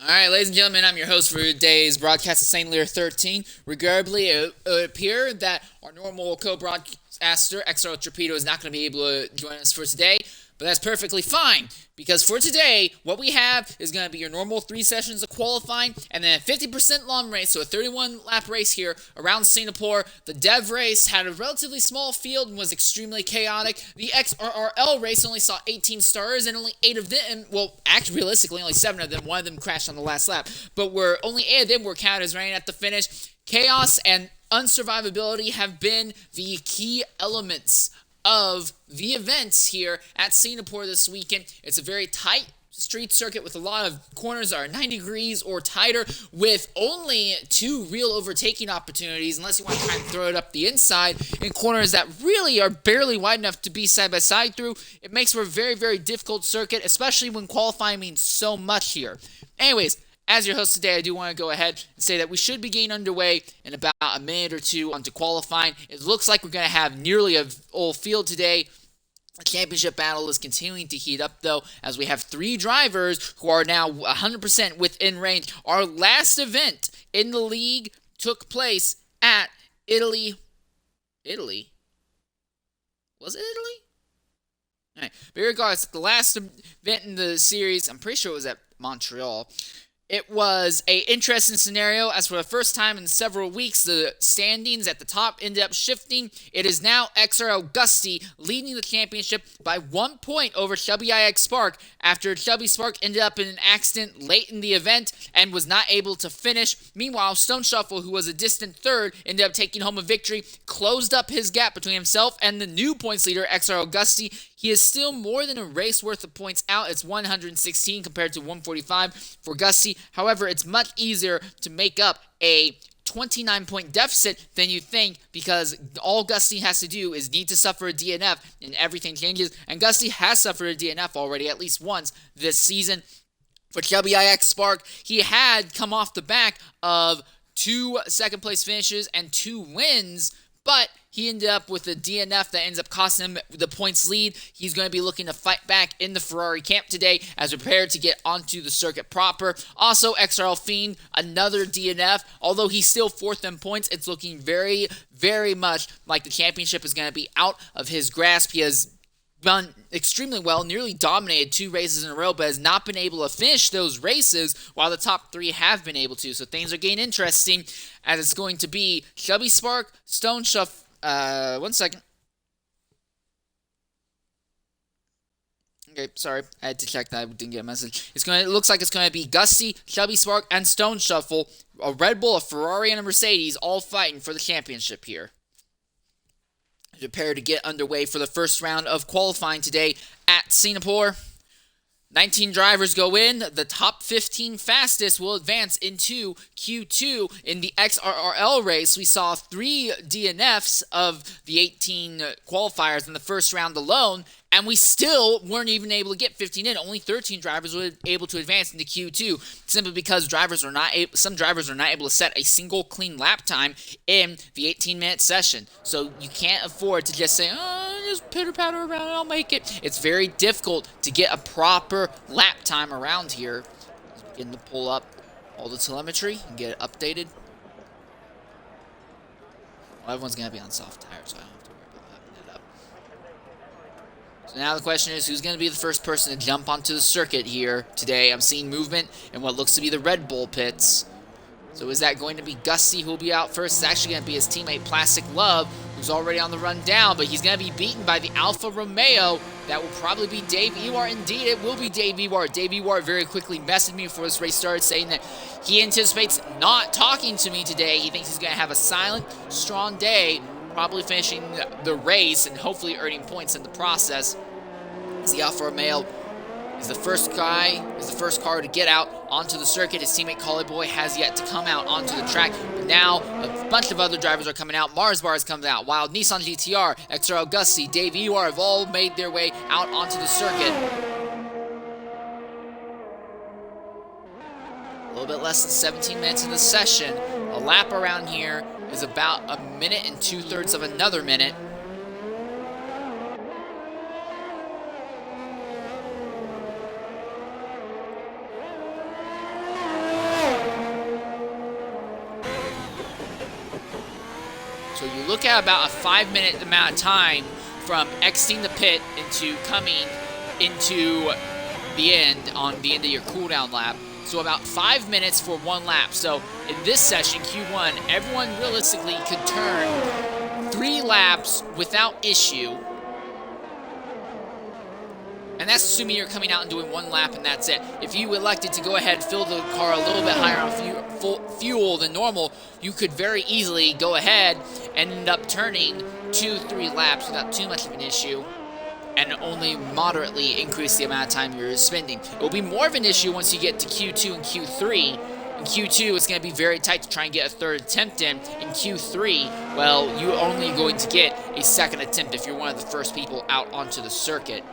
Alright, ladies and gentlemen, I'm your host for today's broadcast of St. Lear 13. Regrettably, it would appear that our normal co-broadcaster, XRL Torpedo, is not going to be able to join us for today, but that's perfectly fine, because for today, what we have is going to be your normal 3 sessions of qualifying, and then a 50% long race, so a 31-lap race here around Singapore. The Dev race had a relatively small field and was extremely chaotic. The XRL race only saw 18 starters, and only 8 of them, well, actually, realistically, only 7 of them. One of them crashed on the last lap, but only 8 of them were counted as running at the finish. Chaos and unsurvivability have been the key elements of the events here at Singapore this weekend. It's a very tight street circuit with a lot of corners that are 90 degrees or tighter, with only 2 real overtaking opportunities, unless you want to try and throw it up the inside, in corners that really are barely wide enough to be side by side through. It makes for a very, very difficult circuit, especially when qualifying means so much here. Anyways, as your host today, I do want to go ahead and say that we should be getting underway in about a minute or two onto qualifying. It looks like we're going to have nearly a full field today. The championship battle is continuing to heat up, though, as we have 3 drivers who are now 100% within range. Our last event in the league took place at Italy. Italy? Was it Italy? All right. But regardless, the last event in the series, I'm pretty sure it was at Montreal. It was an interesting scenario, as for the first time in several weeks, the standings at the top ended up shifting. It is now XRL Gusty leading the championship by 1 point over Chubby IX Spark, after Chubby Spark ended up in an accident late in the event and was not able to finish. Meanwhile, Stone Shuffle, who was a distant third, ended up taking home a victory, closed up his gap between himself and the new points leader, XRL Gusty. He is still more than a race worth of points out. It's 116 compared to 145 for Gusty. However, it's much easier to make up a 29-point deficit than you think, because all Gusty has to do is need to suffer a DNF and everything changes. And Gusty has suffered a DNF already at least once this season. For Chubby IX Spark, he had come off the back of 2 second-place finishes and 2 wins, but he ended up with a DNF that ends up costing him the points lead. He's going to be looking to fight back in the Ferrari camp today as prepared to get onto the circuit proper. Also, XRL Fiend, another DNF. Although he's still 4th in points, it's looking very, very much like the championship is going to be out of his grasp. He has done extremely well, nearly dominated 2 races in a row, but has not been able to finish those races, while the top 3 have been able to. So things are getting interesting, as it's going to be Chubby Spark, Stone Shuff. 1 second. Okay, sorry, I had to check that. I didn't get a message. It looks like it's going to be Gusty, Chubby Spark, and Stone Shuffle, a Red Bull, a Ferrari, and a Mercedes, all fighting for the championship here. Prepare to get underway for the first round of qualifying today at Singapore. 19 drivers go in. The top 15 fastest will advance into Q2. In the XRL race, we saw 3 DNFs of the 18 qualifiers in the first round alone, and we still weren't even able to get 15 in. Only 13 drivers were able to advance into Q2, simply because some drivers are not able to set a single clean lap time in the 18-minute session. So you can't afford to just say, oh, just pitter-patter around and I'll make it. It's very difficult to get a proper lap time around here. Getting to pull up all the telemetry and get it updated. Well, everyone's going to be on soft tires, so I don't have to worry about having that up. So now the question is, who's going to be the first person to jump onto the circuit here today? I'm seeing movement in what looks to be the Red Bull pits. So is that going to be Gusty who will be out first? It's actually going to be his teammate Plastic Love, who's already on the run down, but he's going to be beaten by the Alfa Romeo. That will probably be Dave Ewart. Indeed, it will be Dave Ewart. Dave Ewart very quickly messaged me before this race started, saying that he anticipates not talking to me today. He thinks he's going to have a silent, strong day, probably finishing the race and hopefully earning points in the process. As the Alfa Romeo is the first car to get out onto the circuit. His teammate Collie Boy has yet to come out onto the track. But now a bunch of other drivers are coming out. Mars Bar is coming out. Wild Nissan GTR, XRL Gusty, Dave Ewart have all made their way out onto the circuit. A little bit less than 17 minutes in the session. A lap around here is about a minute and 2/3 of another minute. So you look at about a 5-minute amount of time from exiting the pit into coming into the end on the end of your cooldown lap. So about 5 minutes for one lap. So in this session, Q1, everyone realistically could turn 3 laps without issue. And that's assuming you're coming out and doing 1 lap and that's it. If you elected to go ahead and fill the car a little bit higher on fuel than normal, you could very easily go ahead and end up turning 2-3 laps without too much of an issue, and only moderately increase the amount of time you're spending. It will be more of an issue once you get to Q2 and Q3. In Q2, it's going to be very tight to try and get a 3rd attempt in. In Q3, well, you're only going to get a 2nd attempt if you're one of the first people out onto the circuit.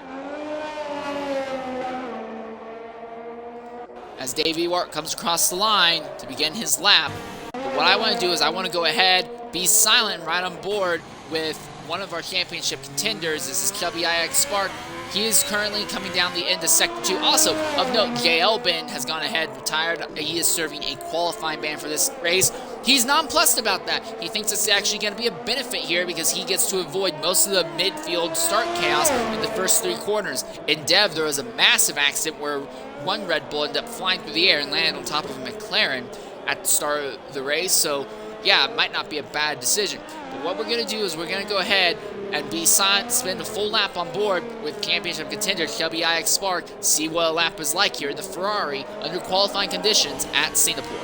As Dave Ewart comes across the line to begin his lap, but what I want to do is I want to go ahead, be silent, right on board with one of our championship contenders. This is XRL Spark. He is currently coming down the end of Sector 2. Also, of note, JL Ben has gone ahead and retired. He is serving a qualifying ban for this race. He's nonplussed about that. He thinks it's actually going to be a benefit here because he gets to avoid most of the midfield start chaos in the first 3 corners. In Dev, there was a massive accident where one Red Bull ended up flying through the air and landed on top of a McLaren at the start of the race. So, yeah, it might not be a bad decision. But what we're going to do is we're going to go ahead and be silent, spend a full lap on board with championship contender XRL Spark, see what a lap is like here in the Ferrari under qualifying conditions at Singapore.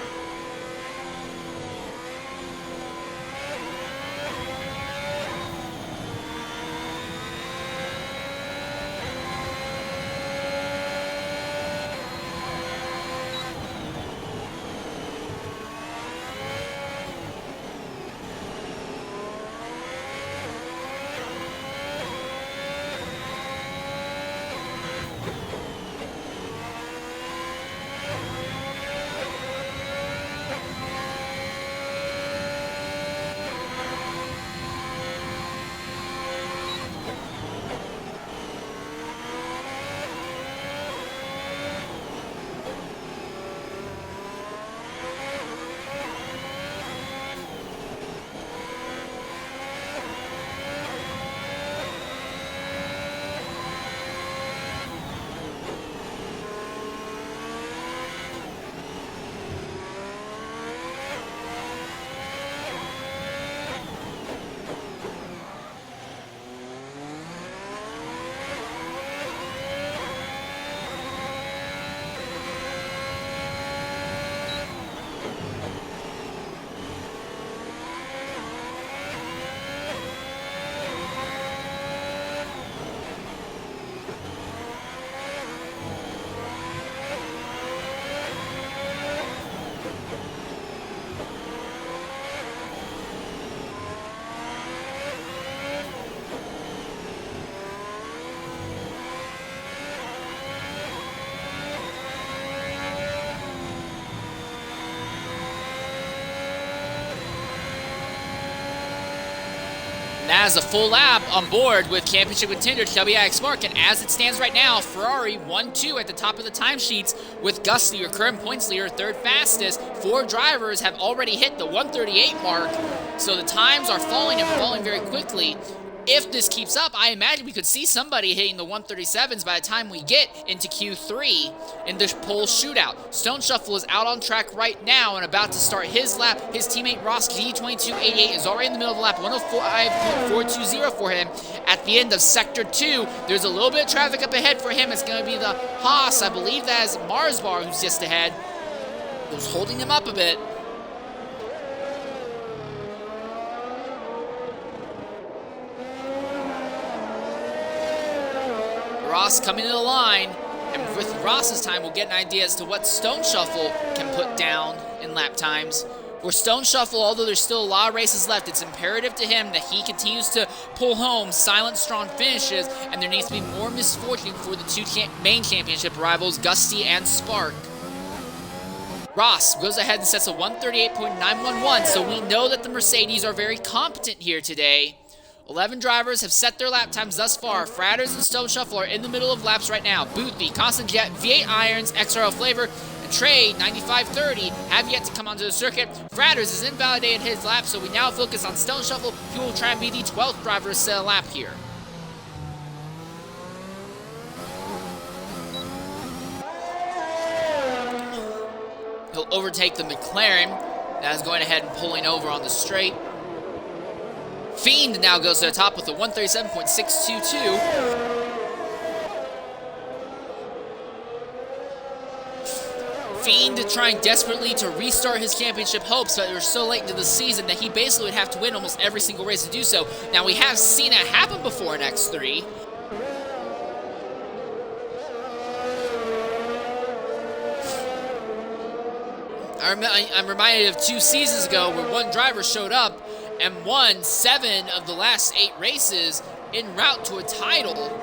That is a full lap on board with championship contender XRL Spark, and as it stands right now, Ferrari 1-2 at the top of the timesheets with Gusty, your current points leader, 3rd fastest. 4 drivers have already hit the 1:38 mark, so the times are falling and falling very quickly. If this keeps up, I imagine we could see somebody hitting the 1:37s by the time we get into Q3 in the pole shootout. Stone Shuffle is out on track right now and about to start his lap. His teammate Ross G2288 is already in the middle of the lap, 105.420 for him. At the end of Sector 2, there's a little bit of traffic up ahead for him. It's going to be the Haas. I believe that is Marsbar who's just ahead, who's holding him up a bit. Ross coming to the line, and with Ross's time, we'll get an idea as to what Stone Shuffle can put down in lap times. For Stone Shuffle, although there's still a lot of races left, it's imperative to him that he continues to pull home silent, strong finishes, and there needs to be more misfortune for the 2 main championship rivals, Gusty and Spark. Ross goes ahead and sets a 138.911, so we know that the Mercedes are very competent here today. 11 drivers have set their lap times thus far. Fratters and Stone Shuffle are in the middle of laps right now. Boothby, Constant Jet, V8 Irons, XRL Flavor, and Trey, 95.30, have yet to come onto the circuit. Fratters has invalidated his lap, so we now focus on Stone Shuffle, who will try and be the 12th driver to set a lap here. He'll overtake the McLaren. That is going ahead and pulling over on the straight. Fiend now goes to the top with a 137.622. Fiend trying desperately to restart his championship hopes, but we're so late into the season that he basically would have to win almost every single race to do so. Now, we have seen it happen before in X3. I'm reminded of 2 seasons ago where one driver showed up and won 7 of the last 8 races en route to a title.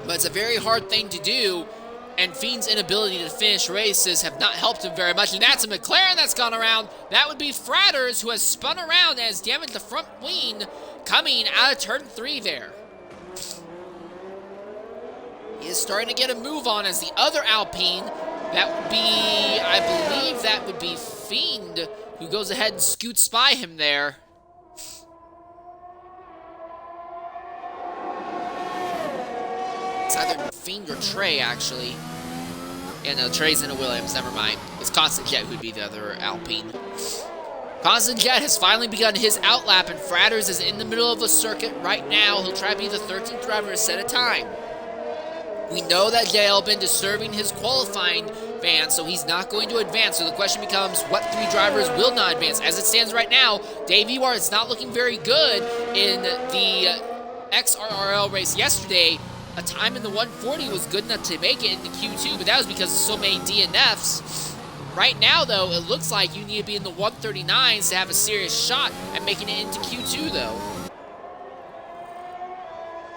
But it's a very hard thing to do, and Fiend's inability to finish races have not helped him very much. And that's a McLaren that's gone around. That would be Fratters, who has spun around and has damaged the front wing coming out of turn 3 there. He is starting to get a move on as the other Alpine, that would be, I believe that would be Fiend, who goes ahead and scoots by him there. It's either Fiend or Trey, actually. Yeah, no, Trey's in a Williams, never mind. It's Constant Jet who'd be the other Alpine. Constant Jet has finally begun his outlap, and Fratters is in the middle of the circuit right now. He'll try to be the 13th driver to set a time. We know that JL been disturbing his qualifying van, so he's not going to advance. So the question becomes, what 3 drivers will not advance? As it stands right now, Dave Ewart is not looking very good in the XRL race yesterday. A time in the 140 was good enough to make it into Q2, but that was because of so many DNFs. Right now, though, it looks like you need to be in the 139s to have a serious shot at making it into Q2, though.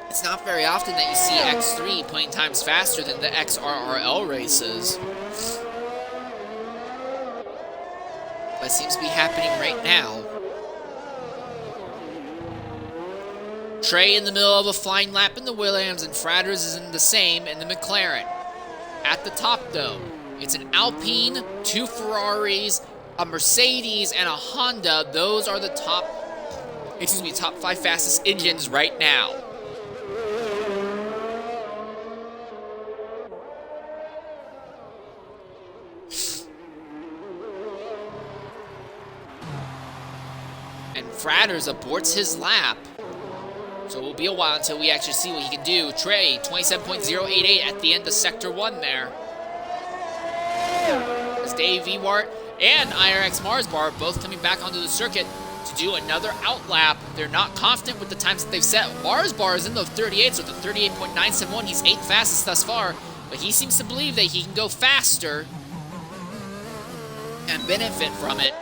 It's not very often that you see X3 playing times faster than the XRL races. But it seems to be happening right now. Trey in the middle of a flying lap in the Williams, and Fratters is in the same in the McLaren. At the top, though, it's an Alpine, 2 Ferraris, a Mercedes, and a Honda. Those are the top 5 fastest engines right now. And Fratters aborts his lap. So it will be a while until we actually see what he can do. Trey, 27.088 at the end of Sector 1 there. As Dave Ewart and IRX Mars Bar both coming back onto the circuit to do another outlap. They're not confident with the times that they've set. Mars Bar is in the 38s with a 38.971. He's 8th fastest thus far, but he seems to believe that he can go faster and benefit from it.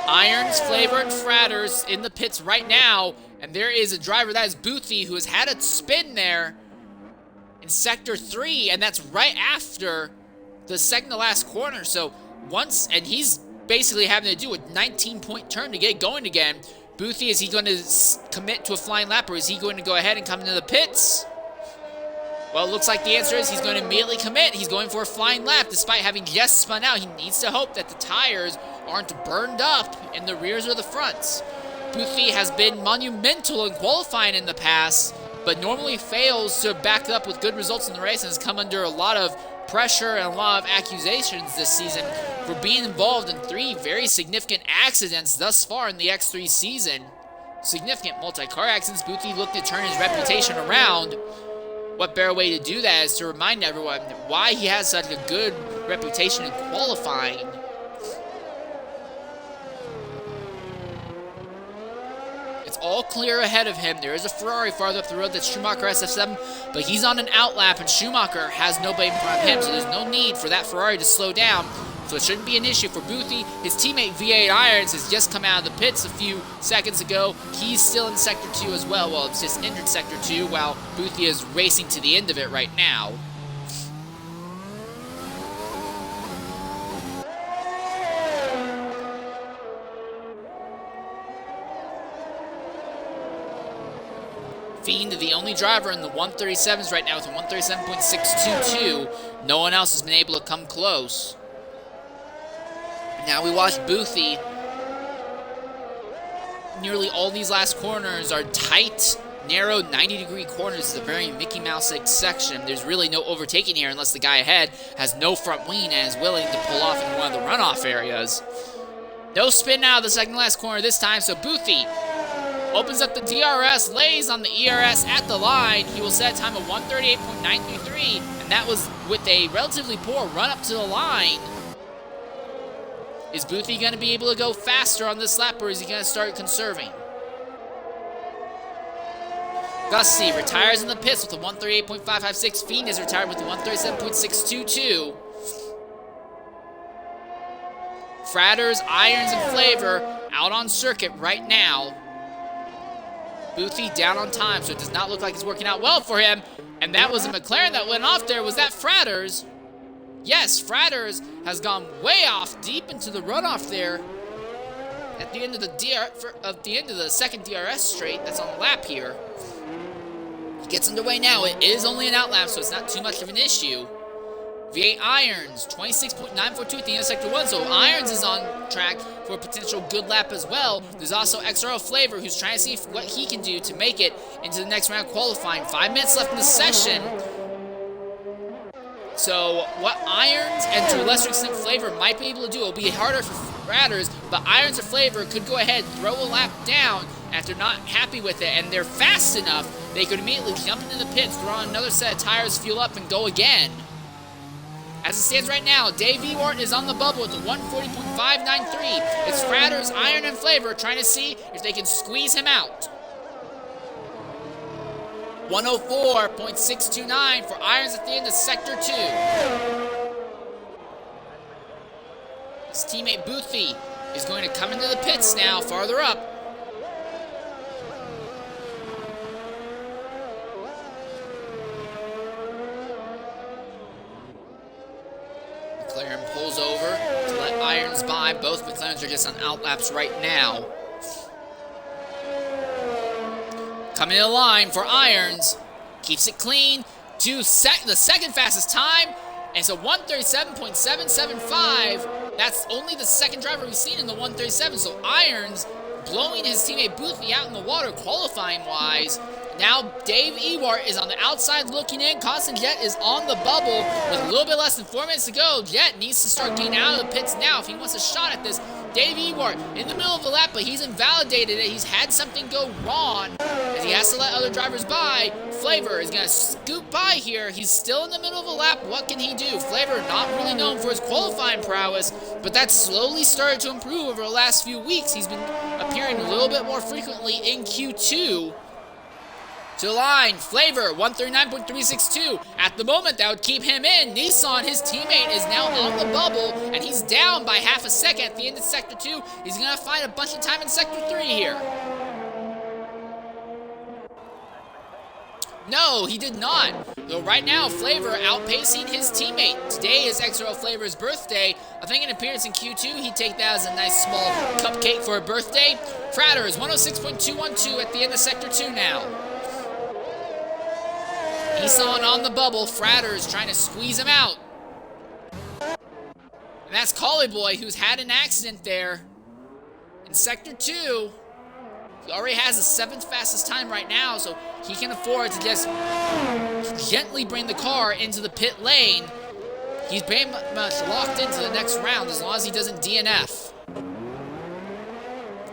Irons, Flavor, and Fratters in the pits right now, and there is a driver, that is Boothie, who has had a spin there in Sector 3, and that's right after the second to last corner. So and he's basically having to do a 19-point turn to get going again. Boothie, is he going to commit to a flying lap, or is he going to go ahead and come into the pits? Well, it looks like the answer is he's going to immediately commit. He's going for a flying lap despite having just spun out. He needs to hope that the tires aren't burned up in the rears or the fronts. Boothie has been monumental in qualifying in the past, but normally fails to back up with good results in the race and has come under a lot of pressure and a lot of accusations this season for being involved in 3 very significant accidents thus far in the X3 season. Significant multi-car accidents. Boothie looked to turn his reputation around. What better way to do that is to remind everyone why he has such a good reputation in qualifying. It's all clear ahead of him. There is a Ferrari farther up the road, that's Schumacher SF7, but he's on an outlap, and Schumacher has nobody in front of him, so there's no need for that Ferrari to slow down. So it shouldn't be an issue for Boothie. His teammate V8 Irons has just come out of the pits a few seconds ago. He's still in Sector 2 as well. Well, it's just entered Sector 2 while Boothie is racing to the end of it right now. Fiend, the only driver in the 137s right now with a 137.622. No one else has been able to come close. Now we watch Boothie. Nearly all these last corners are tight, narrow 90-degree corners. It's a very Mickey Mouse-like section. There's really no overtaking here unless the guy ahead has no front wing and is willing to pull off in one of the runoff areas. No spin out of the second last corner this time, so Boothie opens up the DRS, lays on the ERS at the line. He will set a time of 138.933, and that was with a relatively poor run up to the line. Is Boothie going to be able to go faster on this lap, or is he going to start conserving? Gussie retires in the pits with a 138.556. Fiend is retired with a 137.622. Fratters, Irons, and Flavor out on circuit right now. Boothie down on time, so it does not look like it's working out well for him. And that was a McLaren that went off there. Was that Fratters? Yes, Fratters has gone way off deep into the runoff there at the end of the second DRS straight. That's on the lap here. He gets underway now. It is only an out lap, so it's not too much of an issue. V8 Irons, 26.942 at the end of Sector 1, so Irons is on track for a potential good lap as well. There's also XRL Flavor, who's trying to see what he can do to make it into the next round qualifying. 5 minutes left in the session. So what Irons and to a lesser extent Flavor might be able to do, it'll be harder for Fratters, but Irons or Flavor could go ahead, throw a lap down, and if they're not happy with it and they're fast enough, they could immediately jump into the pits, throw on another set of tires, fuel up, and go again. As it stands right now, Dave Ewart is on the bubble with a 140.593. It's Fratters, Iron, and Flavor trying to see if they can squeeze him out. 104.629 for Irons at the end of Sector 2. His teammate Boothie is going to come into the pits now, farther up. McLaren pulls over to let Irons by. Both McLarens are just on outlaps right now. Coming in the line for Irons. Keeps it clean to the second fastest time. And so 137.775. That's only the second driver we've seen in the 137. So Irons blowing his teammate Boothie out in the water qualifying-wise. Now Dave Ewart is on the outside looking in. Constant Jet is on the bubble with a little bit less than 4 minutes to go. Jet needs to start getting out of the pits now if he wants a shot at this. Dave Ewart in the middle of the lap, but he's invalidated it. He's had something go wrong as he has to let other drivers by. Flavor is going to scoot by here. He's still in the middle of the lap. What can he do? Flavor not really known for his qualifying prowess, but that's slowly started to improve over the last few weeks. He's been appearing a little bit more frequently in Q2. To the line, Flavor, 139.362. At the moment, that would keep him in. Nissan, his teammate, is now on the bubble, and he's down by half a second at the end of Sector 2. He's going to find a bunch of time in Sector 3 here. No, he did not. Though right now, Flavor outpacing his teammate. Today is XRL Flavor's birthday. I think an appearance in Q2, he'd take that as a nice small cupcake for a birthday. Fratters, 106.212 at the end of Sector 2 now. Nissan on the bubble. Fratters trying to squeeze him out. And that's Collie Boy, who's had an accident there in Sector 2. He already has the 7th fastest time right now, so he can afford to just gently bring the car into the pit lane. He's pretty much locked into the next round as long as he doesn't DNF.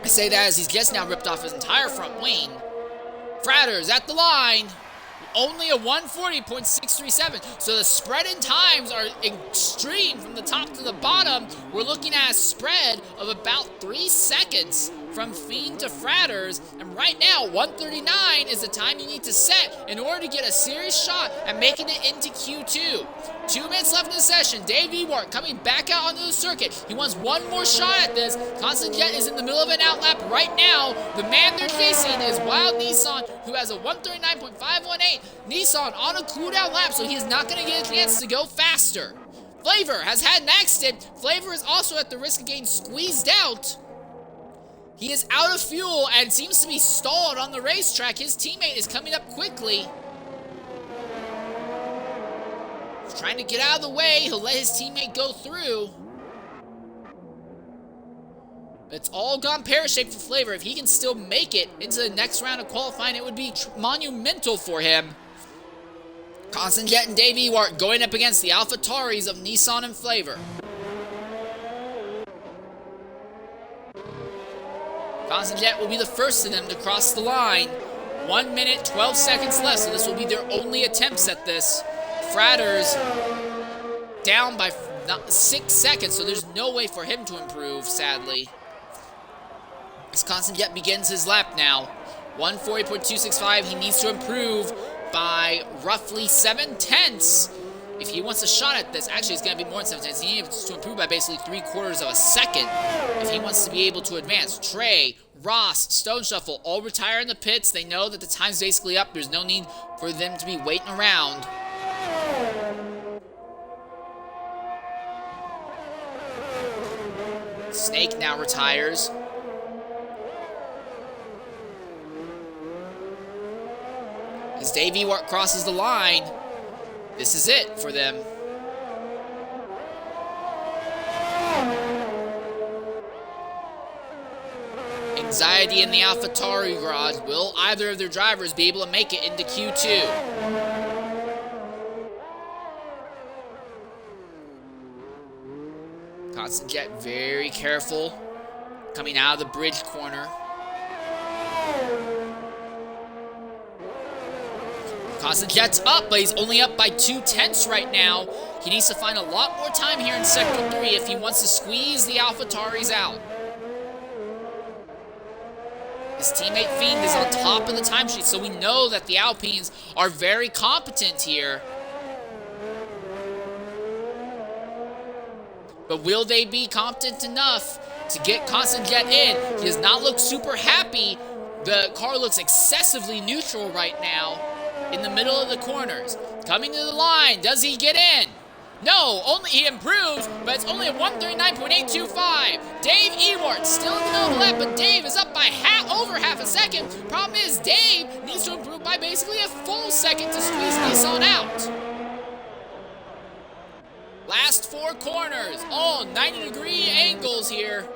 I say that as he's just now ripped off his entire front wing. Fratters at the line. Only a 140.637. So the spread in times are extreme from the top to the bottom. We're looking at a spread of about 3 seconds from Fiend to Fratters. And right now, 139 is the time you need to set in order to get a serious shot at making it into Q2. 2 minutes left in the session. Dave Ewart coming back out onto the circuit. He wants one more shot at this. Constant Jet is in the middle of an outlap right now. The man they're chasing is Wild Nissan, who has a 139.518. Nissan on a cooldown lap, so he's not going to get a chance to go faster. Flavor has had an accident. Flavor is also at the risk of getting squeezed out. He is out of fuel and seems to be stalled on the racetrack. His teammate is coming up quickly. He's trying to get out of the way. He'll let his teammate go through. It's all gone pear-shaped for Flavor. If he can still make it into the next round of qualifying, it would be monumental for him. Constant Jet and Dave Ewart going up against the AlphaTauris of Nissan and Flavor. Constant Jet will be the first of them to cross the line. 1 minute, 12 seconds left, so this will be their only attempts at this. Fratters down by 6 seconds, so there's no way for him to improve, sadly. As Constant Jet begins his lap now. 140.265, he needs to improve by roughly 7/10 if he wants a shot at this. Actually, it's going to be more than 7/10. He needs to improve by basically 3/4 of a second if he wants to be able to advance. Trey, Ross, Stone Shuffle all retire in the pits. They know that the time's basically up. There's no need for them to be waiting around. Snake now retires. As Dave Ewart crosses the line, this is it for them. Anxiety in the AlphaTauri garage. Will either of their drivers be able to make it into Q2? Constant Jet very careful coming out of the bridge corner. Constant Jet's up, but he's only up by 2/10 right now. He needs to find a lot more time here in Sector 3 if he wants to squeeze the AlphaTauris out. His teammate Fiend is on top of the timesheet, so we know that the Alpines are very competent here. But will they be competent enough to get Constant Jet in? He does not look super happy. The car looks excessively neutral right now in the middle of the corners. Coming to the line, does he get in? No, only he improves, but it's only a 139.825. Dave Ewart still in the middle of the lap, but Dave is up by over half a second. Problem is, Dave needs to improve by basically a full second to squeeze Nissan out. Last 4 corners, all 90-degree angles here.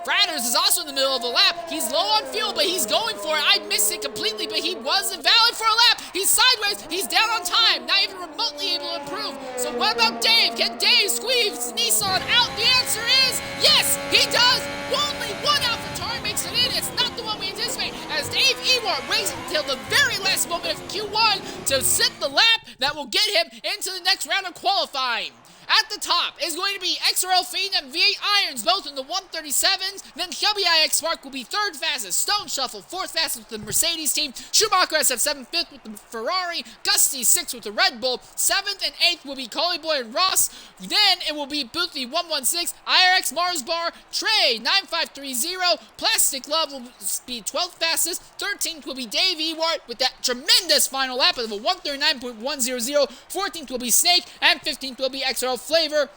Fratters is also in the middle of the lap. He's low on fuel, but he's going for it. I missed it completely, but he wasn't valid for a lap. He's sideways. He's down on time. Not even remotely able to improve. So what about Dave? Can Dave squeeze Nissan out? The answer is yes, he does. Only one AlphaTauri makes it in. It's not the one we anticipate, as Dave Ewart waits until the very last moment of Q1 to set the lap that will get him into the next round of qualifying. At the top is going to be XRL Fiend and V8 Irons, both in the 137s. Then Shelby IX Spark will be 3rd fastest. Stone Shuffle 4th fastest with the Mercedes team. Schumacher SF7 5th with the Ferrari. Gusty 6th with the Red Bull. 7th and 8th will be Collie Boy and Ross. Then it will be Boothie 116, IRX Mars Bar, Trey 9530. Plastic Love will be 12th fastest. 13th will be Dave Ewart with that tremendous final lap of a 139.100. 14th will be Snake, and 15th will be XRL Flavor,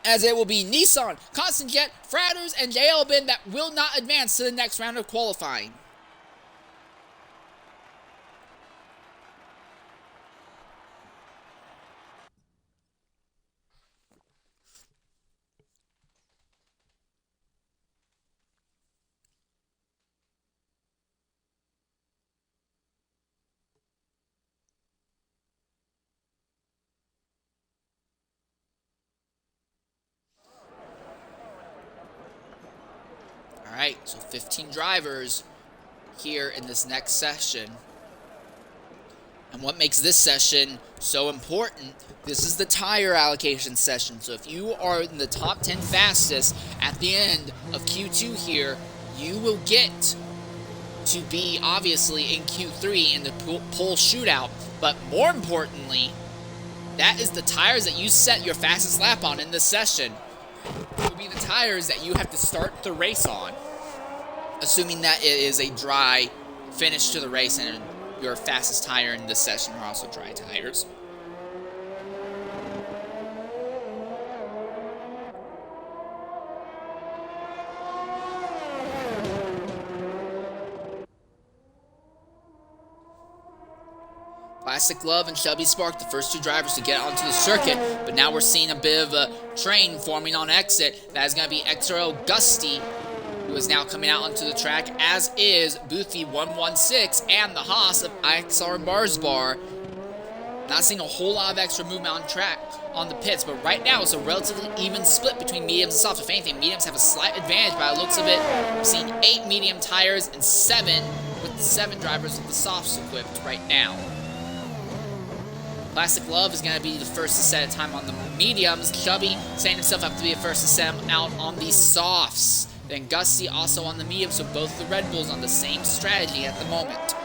as it will be Nissan, Constant Jet, Fratters, and JL Bin that will not advance to the next round of qualifying. Alright, so 15 drivers here in this next session. And what makes this session so important, this is the tire allocation session. So if you are in the top 10 fastest at the end of Q2 here, you will get to be obviously in Q3 in the pole shootout. But more importantly, that is the tires that you set your fastest lap on in this session. Will be the tires that you have to start the race on, assuming that it is a dry finish to the race and your fastest tire in this session are also dry tires. Plastic Glove and Chubby Spark, the first two drivers to get onto the circuit. But now we're seeing a bit of a train forming on exit. That is going to be XRL Gusty, who is now coming out onto the track, as is Boothy 116 and the Haas of XR Mars Bar. Not seeing a whole lot of extra movement on track on the pits, but right now it's a relatively even split between mediums and softs. If anything, mediums have a slight advantage by the looks of it. We've seen 8 medium tires and 7 with the 7 drivers with the softs equipped right now. Plastic Glove is going to be the first to set a time on the mediums. Chubby setting himself up to be the first to set him out on the softs. Then Gusty also on the mediums, so both the Red Bulls on the same strategy at the moment.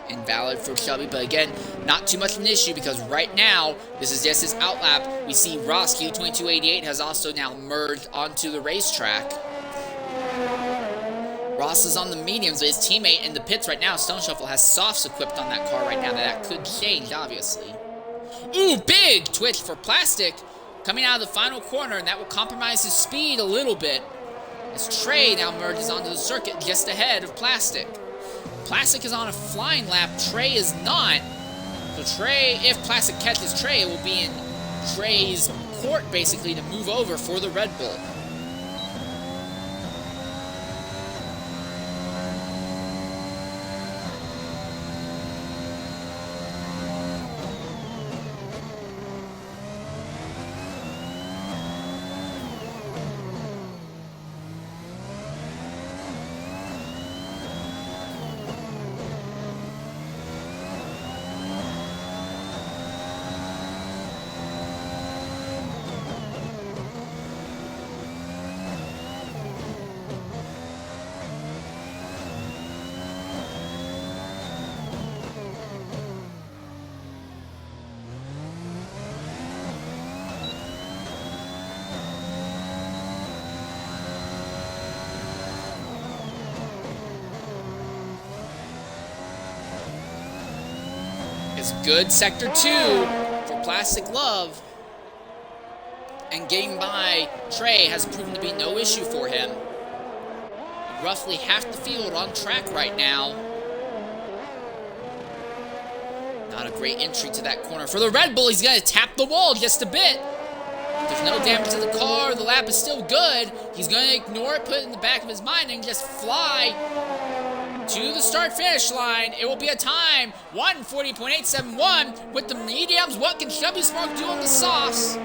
Invalid for Chubby, but again, not too much of an issue because right now, this is just his outlap. We see Ross Q2288 has also now merged onto the racetrack. Ross is on the mediums, but his teammate in the pits right now, Stone Shuffle, has softs equipped on that car right now. That could change, obviously. Ooh, big twitch for Plastic coming out of the final corner, and that will compromise his speed a little bit as Trey now merges onto the circuit just ahead of Plastic. Plastic is on a flying lap, Trey is not. So Trey, if Plastic catches Trey, it will be in Trey's court, basically, to move over for the Red Bull. It's good sector 2 for Plastic Glove. And getting by Trey has proven to be no issue for him. Roughly half the field on track right now. Not a great entry to that corner. For the Red Bull, he's going to tap the wall just a bit. There's no damage to the car. The lap is still good. He's going to ignore it, put it in the back of his mind, and just fly to the start-finish line. It will be a time 1:40.871 with the mediums. What can Chubby Spark do on the softs?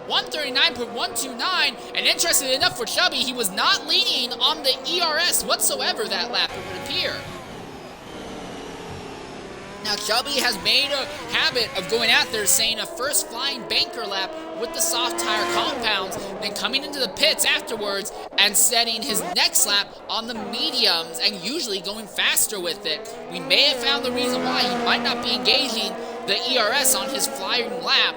1:39.129, and interestingly enough for Chubby, he was not leaning on the ERS whatsoever that lap, it would appear. Now, Chubby has made a habit of going out there, saying a first flying banker lap with the soft tire compounds, then coming into the pits afterwards and setting his next lap on the mediums and usually going faster with it. We may have found the reason why he might not be engaging the ERS on his flying lap.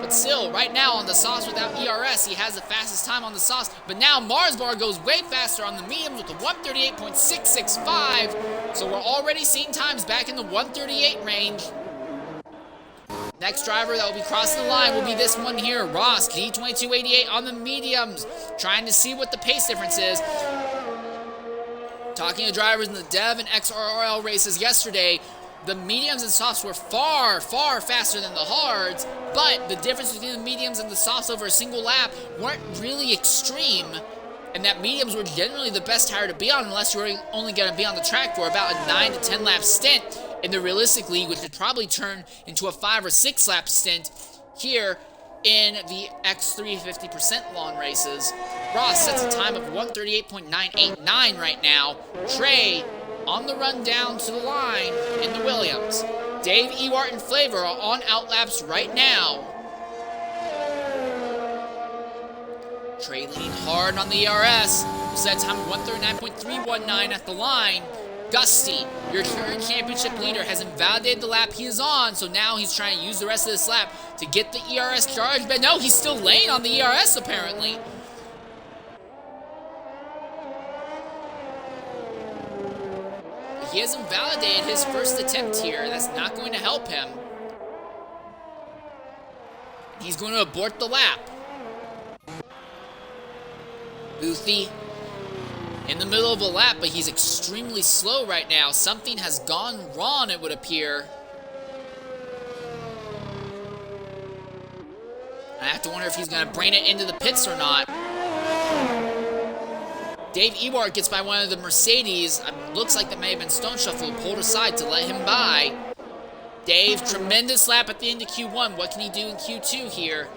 But still, right now on the softs without ERS, he has the fastest time on the softs. But now Mars Bar goes way faster on the mediums with the 1:38.665. So we're already seeing times back in the 1:38 range. Next driver that will be crossing the line will be this one here, Ross, G2288 on the mediums, trying to see what the pace difference is. Talking to drivers in the Dev and XRL races yesterday, the mediums and softs were far, far faster than the hards, but the difference between the mediums and the softs over a single lap weren't really extreme, and that mediums were generally the best tire to be on unless you were only going to be on the track for about a 9 to 10 lap stint in the realistic league, which would probably turn into a 5 or 6 lap stint here in the X3 50% lawn races. Ross sets a time of 1:38.989 right now. Trey on the run down to the line in the Williams. Dave, Ewart, and Flavor are on outlaps right now. Trey leaning hard on the ERS. Set time of 1:39.319 at the line. Gusty, your current championship leader, has invalidated the lap he is on, so now he's trying to use the rest of this lap to get the ERS charged. But no, he's still laying on the ERS apparently. he has invalidated his first attempt here. That's not going to help him. He's going to abort the lap. Boothie in the middle of a lap, but he's extremely slow right now. Something has gone wrong, it would appear. I have to wonder if he's going to brain it into the pits or not. Dave Ewart gets by one of the Mercedes. Looks like that may have been Stone Shuffle who pulled aside to let him by. Dave, tremendous lap at the end of Q1. What can he do in Q2 here?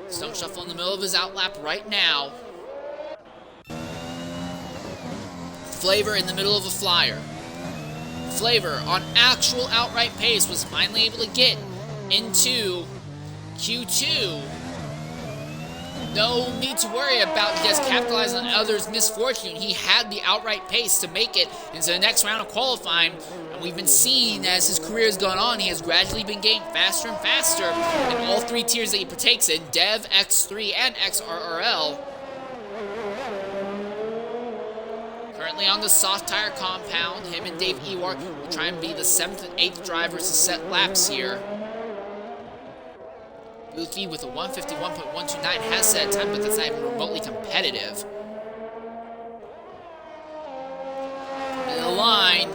Stone Shuffle in the middle of his outlap right now. Flavor in the middle of a flyer. Flavor on actual outright pace was finally able to get into Q2. No need to worry about just capitalizing on others' misfortune. He had the outright pace to make it into the next round of qualifying. And we've been seeing as his career has gone on, he has gradually been getting faster and faster in all three tiers that he partakes in, Dev, X3, and XRL. Currently on the soft tire compound, him and Dave Ewart will try and be the 7th and 8th drivers to set laps here. Boothie with a 151.129 has set time, but that's not even remotely competitive. In the line,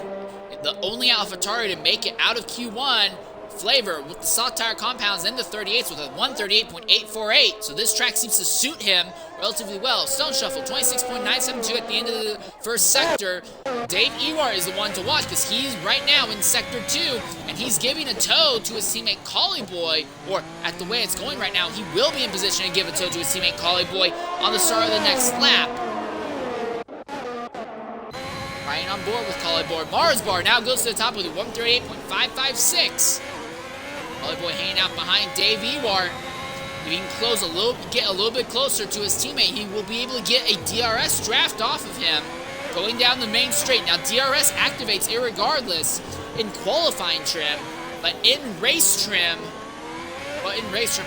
the only AlphaTauri to make it out of Q1, Flavor with the soft tire compounds in the 38s with a 138.848. So this track seems to suit him relatively well. Stone Shuffle 26.972 at the end of the first sector. Dave Ewart is the one to watch because he's right now in sector 2 and he's giving a tow to his teammate Collie Boy, or at the way it's going right now, he will be in position to give a tow to his teammate Collie Boy on the start of the next lap. Riding on board with Collie Boy. Mars Bar now goes to the top with a 138.556. Collie Boy hanging out behind Dave Ewart. If he can get a little bit closer to his teammate, he will be able to get a DRS draft off of him. Going down the main straight. Now DRS activates irregardless in qualifying trim, but in race trim,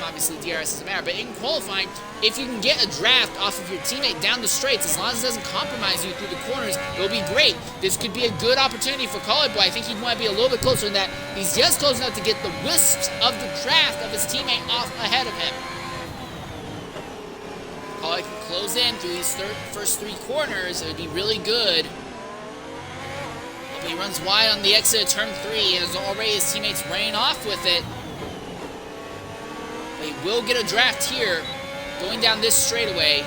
obviously DRS doesn't matter, but in qualifying, if you can get a draft off of your teammate down the straights, as long as it doesn't compromise you through the corners, it'll be great. This could be a good opportunity for Collie Boy. I think he'd want to be a little bit closer than that. He's just close enough to get the wisps of the draft of his teammate off ahead of him. Collie can close in through these first three corners. It would be really good. But he runs wide on the exit of turn 3, and already his teammates ran off with it. He will get a draft here, going down this straightaway.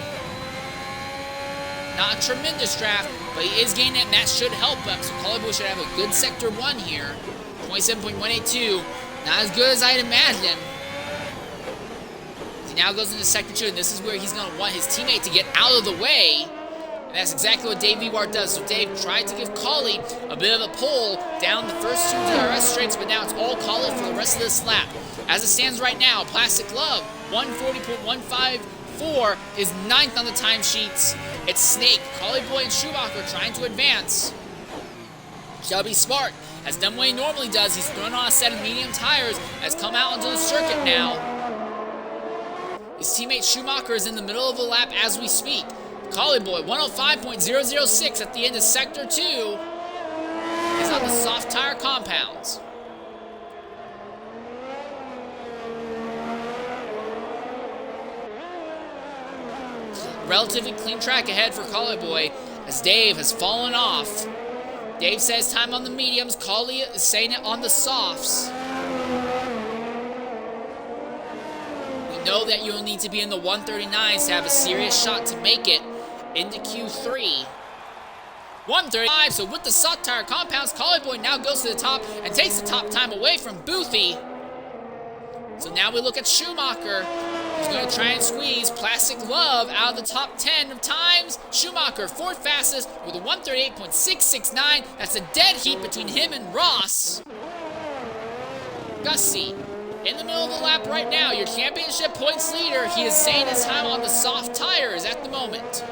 Not a tremendous draft, but he is gaining it, and that should help him. So Collie Boy should have a good sector 1 here. 27.182, not as good as I'd imagine. He now goes into sector 2, and this is where he's going to want his teammate to get out of the way. And that's exactly what Dave Ewart does. So Dave tried to give Collie a bit of a pull down the first 2 DRS straights, but now it's all Collie for the rest of this lap. As it stands right now, Plastic Love, 140.154 is 9th on the timesheets. It's Snake, Collie Boy, and Schumacher trying to advance. Shelby Smart has done what he normally does. He's thrown on a set of medium tires, has come out onto the circuit now. His teammate Schumacher is in the middle of the lap as we speak. Collie Boy, 105.006 at the end of Sector 2 is on the soft tire compounds. Relatively clean track ahead for Collie Boy as Dave has fallen off. Dave says time on the mediums. Collie is saying it on the softs. We know that you'll need to be in the 139s to have a serious shot to make it into Q3. 135, so with the soft tire compounds, Collie Boy now goes to the top and takes the top time away from Boothie. So now we look at Schumacher. He's going to try and squeeze Plastic Love out of the top 10 of times. Schumacher, 4th fastest with a 138.669. That's a dead heat between him and Ross. Gussie, in the middle of the lap right now, your championship points leader. He is saying his time on the soft tires at the moment.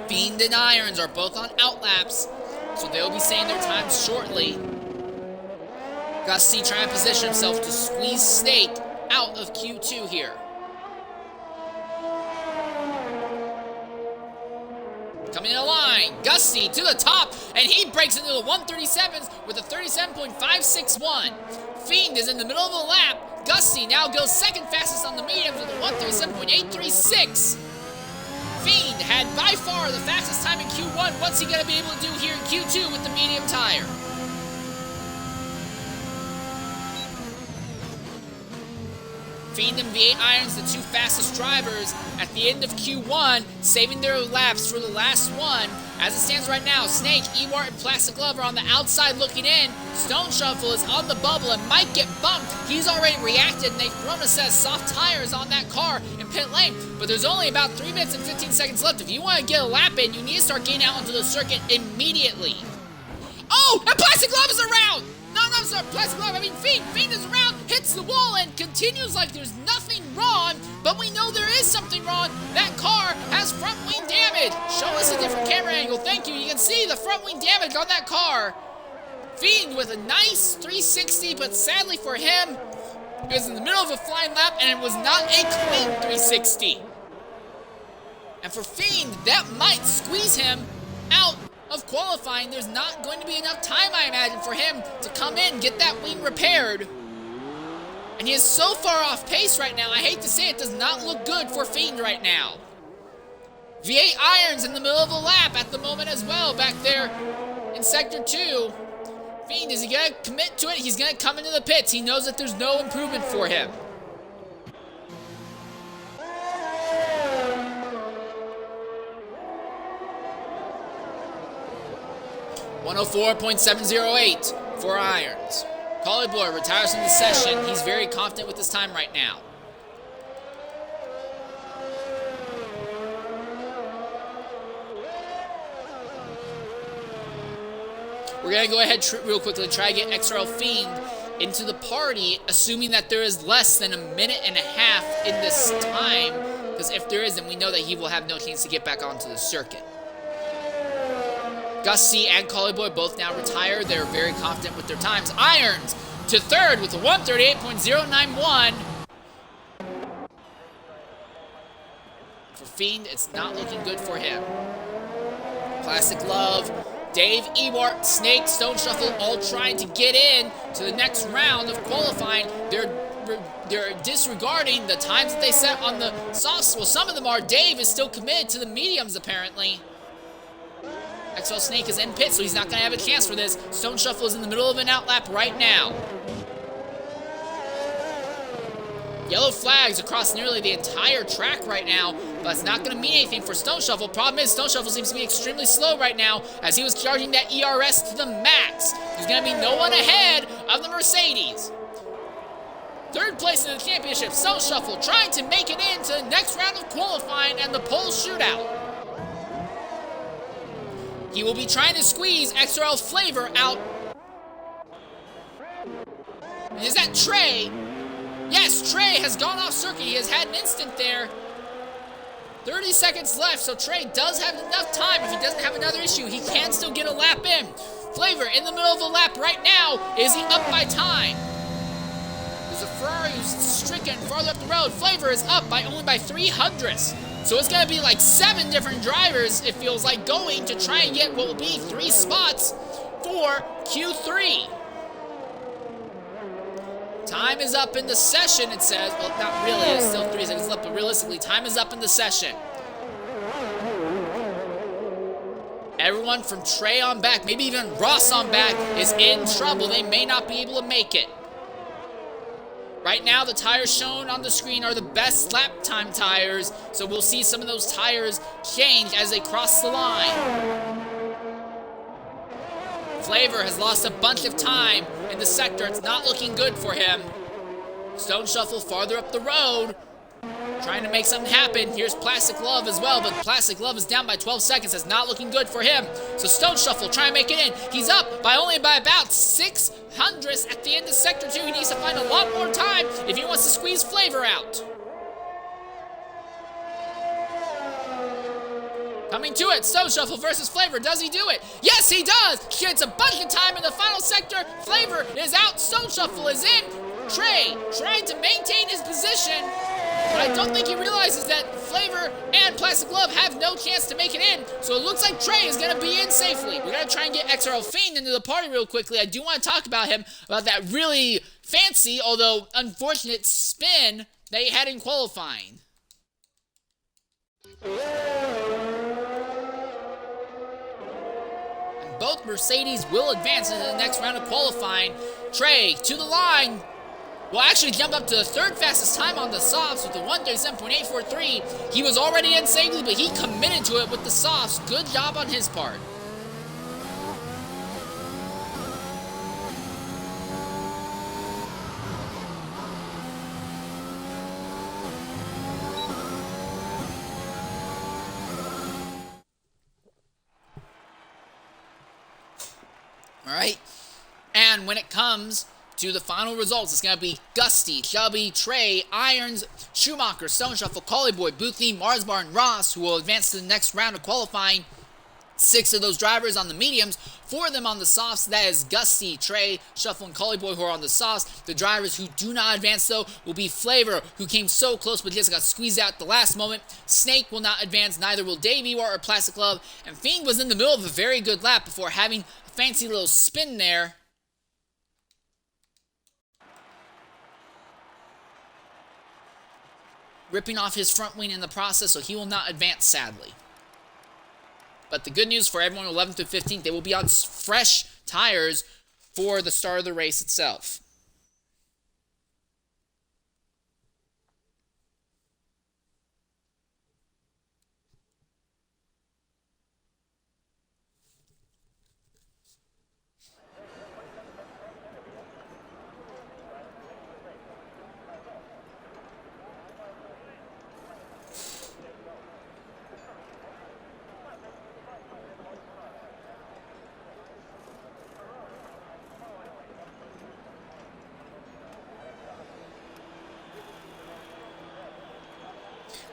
Fiend and Irons are both on outlaps, so they'll be saying their times shortly. Gussie trying to position himself to squeeze Snake out of Q2 here. Coming in a line, Gusty to the top, and he breaks into the 137s with a 37.561. Fiend is in the middle of the lap. Gusty now goes second fastest on the mediums with a 137.836. Fiend had by far the fastest time in Q1. What's he going to be able to do here in Q2 with the medium tire? Fiend and V8 Irons, the two fastest drivers at the end of Q1, saving their laps for the last one. As it stands right now, Snake, Ewart, and Plastic Glove are on the outside looking in. Stone Shuffle is on the bubble and might get bumped. He's already reacted, and they've thrown a set of soft tires on that car in pit lane. But there's only about 3 minutes and 15 seconds left. If you want to get a lap in, you need to start getting out onto the circuit immediately. Oh, and Plastic Glove is around! No, sorry, Plastic Glove, I mean Fiend. Fiend is around, hits the wall, and continues like there's nothing wrong, but we know there is something wrong. That car has front wing damage. Show us a different camera angle, thank you. You can see the front wing damage on that car. Fiend with a nice 360, but sadly for him, he was in the middle of a flying lap, and it was not a clean 360. And for Fiend, that might squeeze him out of qualifying. There's not going to be enough time, I imagine, for him to come in, get that wing repaired. And he is so far off pace right now, I hate to say it, does not look good for Fiend right now. V8 Irons in the middle of the lap at the moment as well, back there in Sector 2. Fiend, is he going to commit to it? He's going to come into the pits. He knows that there's no improvement for him. .708 for Irons. Collie retires from the session. He's very confident with his time right now. We're going to go ahead real quickly and try to get XRL Fiend into the party, assuming that there is less than a minute and a half in this time, because if there is, then we know that he will have no chance to get back onto the circuit. Gusty and Collie both now retire. They're very confident with their times. Irons to third with a 138.091. For Fiend, it's not looking good for him. Plastic Glove, Dave, Ewart, Snake, Stone Shuffle, all trying to get in to the next round of qualifying. They're disregarding the times that they set on the softs. Well, some of them are. Dave is still committed to the mediums, apparently. XRL Snake is in pit, so he's not going to have a chance for this. Stone Shuffle is in the middle of an outlap right now. Yellow flags across nearly the entire track right now, but it's not going to mean anything for Stone Shuffle. Problem is, Stone Shuffle seems to be extremely slow right now as he was charging that ERS to the max. There's going to be no one ahead of the Mercedes. Third place in the championship, Stone Shuffle trying to make it into the next round of qualifying and the pole shootout. He will be trying to squeeze XRL Flavor out. Is that Trey? Yes, Trey has gone off circuit. He has had an instant there. 30 seconds left, so Trey does have enough time. If he doesn't have another issue, he can still get a lap in. Flavor in the middle of the lap right now. Is he up by time? There's a Ferrari who's stricken farther up the road. Flavor is up by only by 300ths. So it's going to be like 7 different drivers, it feels like, going to try and get what will be 3 spots for Q3. Time is up in the session, it says. Well, not really, it's still 3 seconds left, but realistically, time is up in the session. Everyone from Trey on back, maybe even Ross on back, is in trouble. They may not be able to make it. Right now, the tires shown on the screen are the best lap time tires, so we'll see some of those tires change as they cross the line. Flavor has lost a bunch of time in the sector. It's not looking good for him. Stone Shuffle farther up the road, trying to make something happen. Here's Plastic Glove as well, but Plastic Glove is down by 12 seconds. That's not looking good for him. So Stone Shuffle trying to make it in. He's up by only by about 600ths at the end of Sector 2. He needs to find a lot more time if he wants to squeeze Flavor out. Coming to it, Stone Shuffle versus Flavor. Does he do it? Yes, he does! He gets a bunch of time in the final sector. Flavor is out. Stone Shuffle is in. Trey trying to maintain his position, but I don't think he realizes that Flavor and Plastic Glove have no chance to make it in, so it looks like Trey is going to be in safely. We're going to try and get XRL Fiend into the party real quickly. I do want to talk about him, about that really fancy, although unfortunate spin that he had in qualifying. And both Mercedes will advance into the next round of qualifying. Trey to the line. Will actually jump up to the third fastest time on the softs with the 1:37.843. He was already in safely, but he committed to it with the softs. Good job on his part. All right, and when it comes to the final results, it's going to be Gusty, Chubby, Trey, Irons, Schumacher, Stone Shuffle, Collie-Boy, Boothie, Marsbar, and Ross, who will advance to the next round of qualifying. 6 of those drivers on the mediums, 4 of them on the softs. That is Gusty, Trey, Shuffle, and Collie-Boy, who are on the softs. The drivers who do not advance, though, will be Flavor, who came so close but just got squeezed out at the last moment. Snake will not advance, neither will Dave Ewart or Plastic Glove. And Fiend was in the middle of a very good lap before having a fancy little spin there. Ripping off his front wing in the process, so he will not advance, sadly. But the good news for everyone 11th to 15th, they will be on fresh tires for the start of the race itself.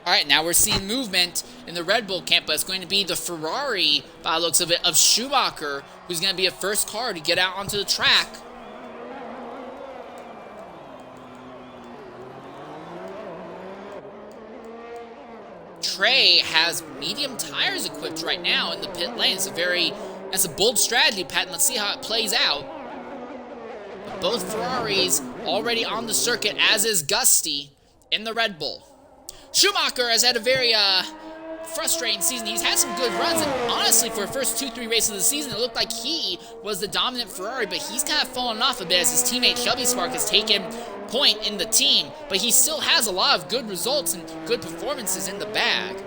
All right, now we're seeing movement in the Red Bull camp, but it's going to be the Ferrari, by the looks of it, of Schumacher, who's going to be a first car to get out onto the track. Trey has medium tires equipped right now in the pit lane. That's a bold strategy, Pat. Let's see how it plays out. But both Ferraris already on the circuit, as is Gusty in the Red Bull. Schumacher has had a very frustrating season. He's had some good runs, and honestly, for the first 2-3 races of the season, it looked like he was the dominant Ferrari, but he's kind of fallen off a bit as his teammate Chubby Spark has taken point in the team, but he still has a lot of good results and good performances in the bag.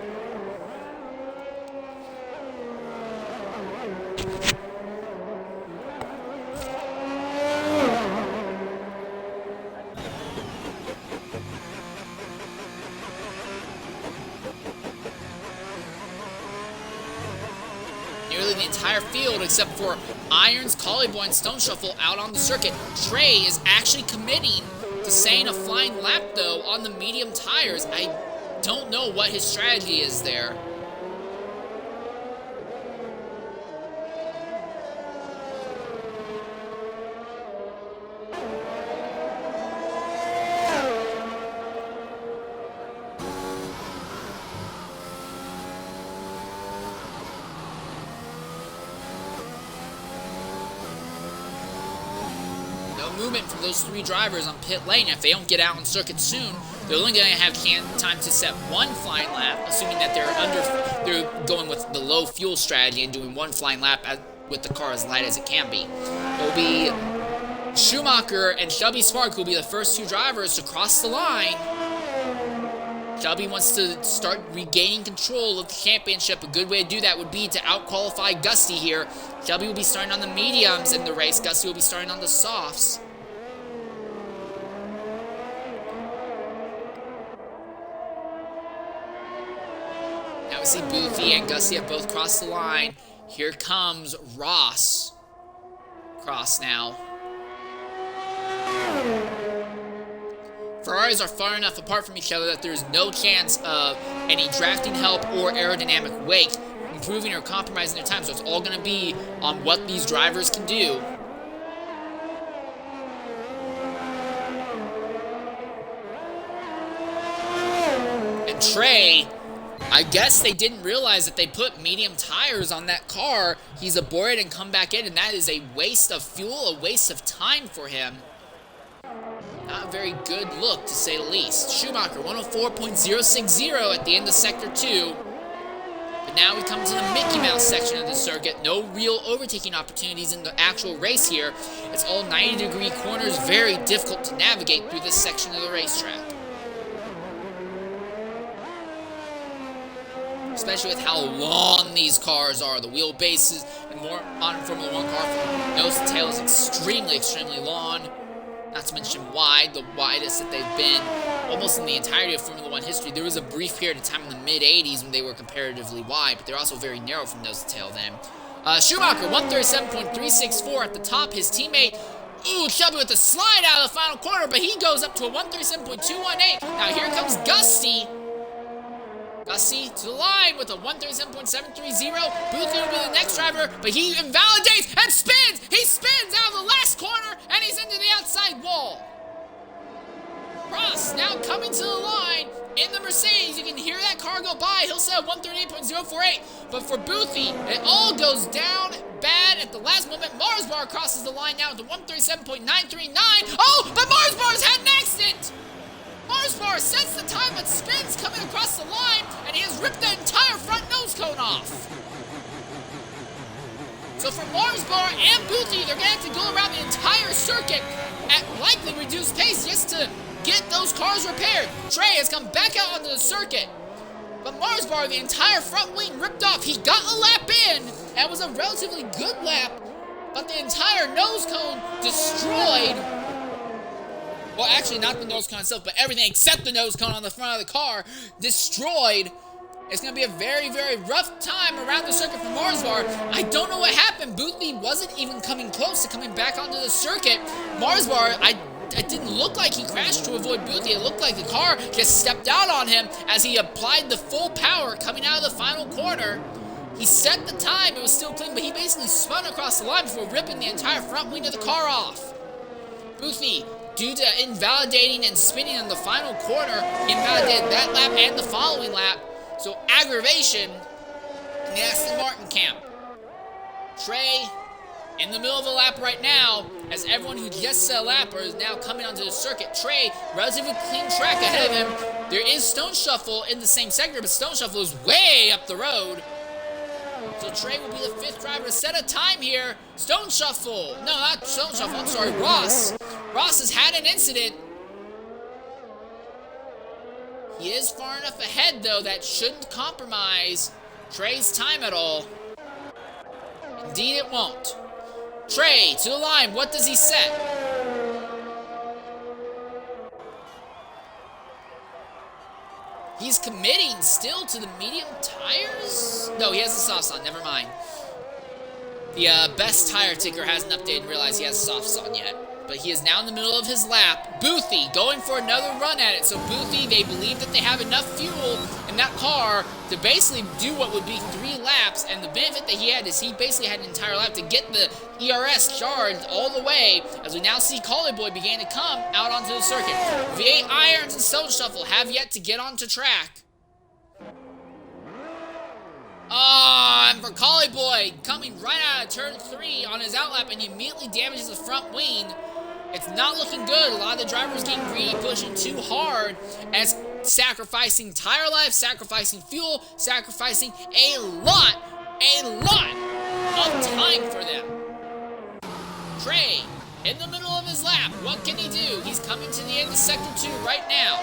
Nearly the entire field, except for Irons, Collie-Boy, and Stone Shuffle out on the circuit. Trey is actually committing to staying a flying lap, though, on the medium tires. I don't know what his strategy is there. Movement from those 3 drivers on pit lane. If they don't get out on circuit soon, they're only going to have time to set 1 flying lap, assuming that they're going with the low fuel strategy and doing 1 flying lap with the car as light as it can be. It'll be Schumacher and Chubby Spark who will be the first 2 drivers to cross the line. Chubby wants to start regaining control of the championship. A good way to do that would be to out-qualify Gusty here. Chubby will be starting on the mediums in the race. Gusty will be starting on the softs. Now we see Boothie and Gusty have both crossed the line. Here comes Ross. Cross now. Ferraris are far enough apart from each other that there's no chance of any drafting help or aerodynamic wake improving or compromising their time, so it's all going to be on what these drivers can do. And Trey, I guess they didn't realize that they put medium tires on that car. He's aborted and come back in, and that is a waste of fuel, a waste of time for him. Not a very good look, to say the least. Schumacher, 104.060 at the end of Sector 2. But now we come to the Mickey Mouse section of the circuit. No real overtaking opportunities in the actual race here. It's all 90-degree corners, very difficult to navigate through this section of the racetrack. Especially with how long these cars are. The wheelbases and more on Formula 1 car from nose to tail is extremely, extremely long. Not to mention wide, the widest that they've been almost in the entirety of Formula 1 history. There was a brief period of time in the mid-80s when they were comparatively wide, but they're also very narrow from nose to tail then. Schumacher, 137.364 at the top. His teammate, Chubby with the slide out of the final corner, but he goes up to a 137.218. Now here comes Gusty. Gusty to the line with a 137.730. Boothie will be the next driver, but he invalidates and spins! He spins out of the last corner, and he's into the outside wall. Ross now coming to the line in the Mercedes. You can hear that car go by. He'll set a 138.048. But for Boothie, it all goes down bad at the last moment. Marsbar crosses the line now with a 137.939. Oh, but Marsbar's had an accident! Marsbar sets the time but spins coming across the line, and he has ripped the entire front nose cone off. So for Marsbar and Boothie, they're going to have to go around the entire circuit at likely reduced pace just to get those cars repaired. Trey has come back out onto the circuit, but Marsbar, the entire front wing ripped off. He got a lap in, and it was a relatively good lap, but the entire nose cone destroyed. Well, actually, not the nose cone itself, but everything except the nose cone on the front of the car destroyed. It's going to be a very, very rough time around the circuit for Marsbar. I don't know what happened. Boothie wasn't even coming close to coming back onto the circuit. Marsbar, it didn't look like he crashed to avoid Boothie. It looked like the car just stepped out on him as he applied the full power coming out of the final corner. He set the time. It was still clean, but he basically spun across the line before ripping the entire front wing of the car off. Boothie, due to invalidating and spinning in the final corner, invalidated that lap and the following lap. So aggravation in the Aston Martin camp. Trey in the middle of a lap right now, as everyone who just set a lap is now coming onto the circuit. Trey, relatively clean track ahead of him. There is Stone Shuffle in the same sector, but Stone Shuffle is way up the road. So Trey will be the fifth driver to set a time here. Stone Shuffle. No, not Stone Shuffle. I'm sorry, Ross. Ross has had an incident. He is far enough ahead, though, that shouldn't compromise Trey's time at all. Indeed, it won't. Trey to the line. What does he set? He's committing still to the medium tires? No, he has the softs on. Never mind. The best tire ticker hasn't updated and realized he has softs on yet. But he is now in the middle of his lap. Boothie going for another run at it. So Boothie, they believe that they have enough fuel in that car to basically do what would be 3 laps. And the benefit that he had is he basically had an entire lap to get the ERS charged all the way. As we now see Collie Boy begin to come out onto the circuit. V8 Irons and Stone Shuffle have yet to get onto track. And for Collie Boy, coming right out of turn 3 on his outlap, and he immediately damages the front wing. It's not looking good. A lot of the drivers getting greedy, pushing too hard, and it's sacrificing tire life, sacrificing fuel, sacrificing a lot of time for them. Trey, in the middle of his lap, what can he do? He's coming to the end of Sector 2 right now.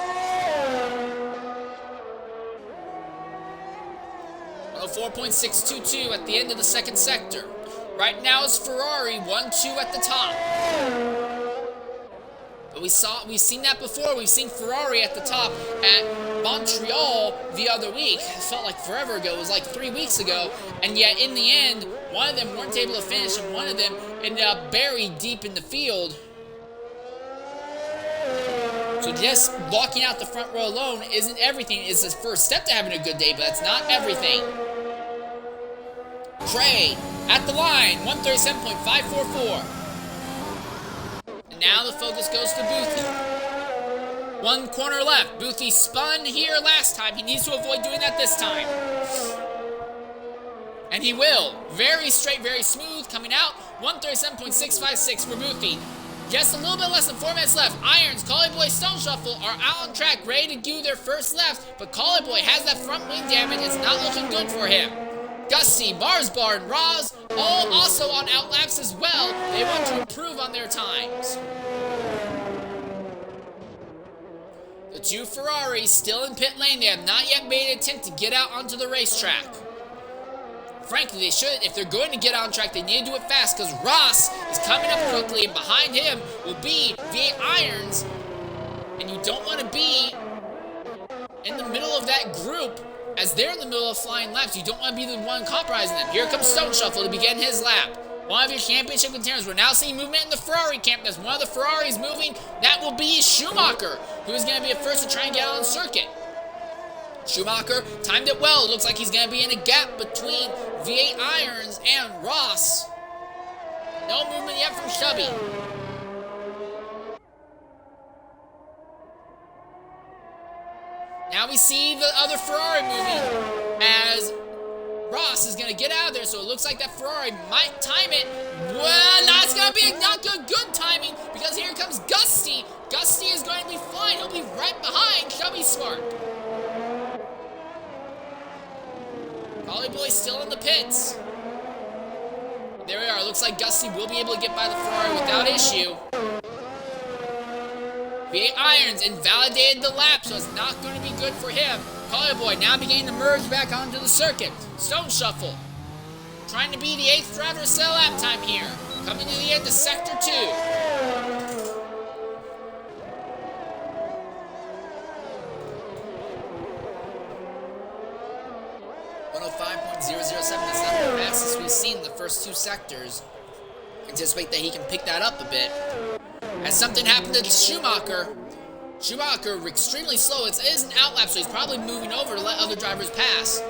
4.622 at the end of the second sector. Right now it's Ferrari 1-2 at the top. But we've seen that before. We've seen Ferrari at the top at Montreal the other week. It felt like forever ago. It was like 3 weeks ago. And yet in the end, one of them weren't able to finish, and one of them ended up buried deep in the field. So just blocking out the front row alone isn't everything. It's the first step to having a good day, but that's not everything. Trey at the line, 137.544. And now the focus goes to Boothie. 1 corner left. Boothie spun here last time. He needs to avoid doing that this time. And he will. Very straight, very smooth. Coming out. 137.656 for Boothie. Just a little bit less than 4 minutes left. Irons, Collie Boy, Stone Shuffle are out on track, ready to do their first left. But Collie Boy has that front wing damage. It's not looking good for him. Gusty, Mars Bar, and Roz all also on outlaps as well. They want to improve on their times. The 2 Ferraris still in pit lane. They have not yet made an attempt to get out onto the racetrack. Frankly, they should. If they're going to get on track, they need to do it fast because Ross is coming up quickly, and behind him will be V8 Irons. And you don't want to be in the middle of that group as they're in the middle of flying laps. You don't want to be the one compromising them. Here comes Stone Shuffle to begin his lap. One of your championship contenders. We're now seeing movement in the Ferrari camp. There's one of the Ferraris moving. That will be Schumacher, who is going to be at first to try and get on circuit. Schumacher timed it well. It looks like he's going to be in a gap between V8 Irons and Ross. No movement yet from Chubby. Now we see the other Ferrari moving as Ross is going to get out of there, so it looks like that Ferrari might time it. Well, that's going to be not good timing because here comes Gusty. Gusty is going to be flying. He'll be right behind Chubby Smart. Collie Boy still in the pits. There we are. Looks like Gusty will be able to get by the Ferrari without issue. V8 Irons invalidated the lap, so it's not going to be good for him. Collie Boy now beginning to merge back onto the circuit. Stone Shuffle trying to be the 8th driver to set a lap time here. Coming to the end of Sector 2. 105.007, that's not the fastest we've seen in the first 2 sectors. Anticipate that he can pick that up a bit. As something happened to Schumacher. Schumacher, extremely slow. It is an outlap, so he's probably moving over to let other drivers pass.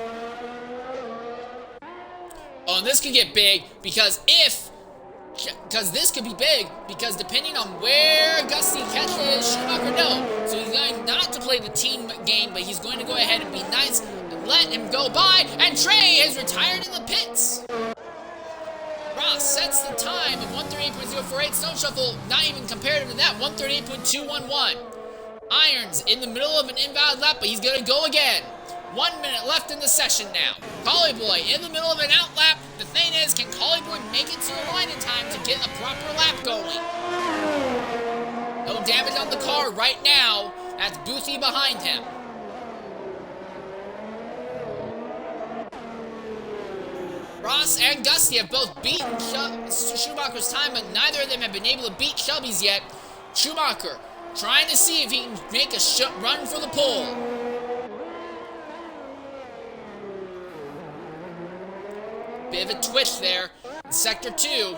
Oh, and this could get big because this could be big because depending on where Gusty catches Schumacher, no. So he's going not to play the team game, but he's going to go ahead and be nice and let him go by. And Trey has retired in the pits. Ross sets the time of 138.048. Stone Shuffle, not even comparative to that, 138.211. Irons in the middle of an invalid lap, but he's going to go again. 1 minute left in the session now. Collie Boy in the middle of an out lap. The thing is, can Collie Boy make it to the line in time to get a proper lap going? No damage on the car right now. That's Boothie behind him. Ross and Gusty have both beaten Schumacher's time, but neither of them have been able to beat Shelby's yet. Schumacher trying to see if he can make a run for the pole. Bit of a twitch there. In Sector 2,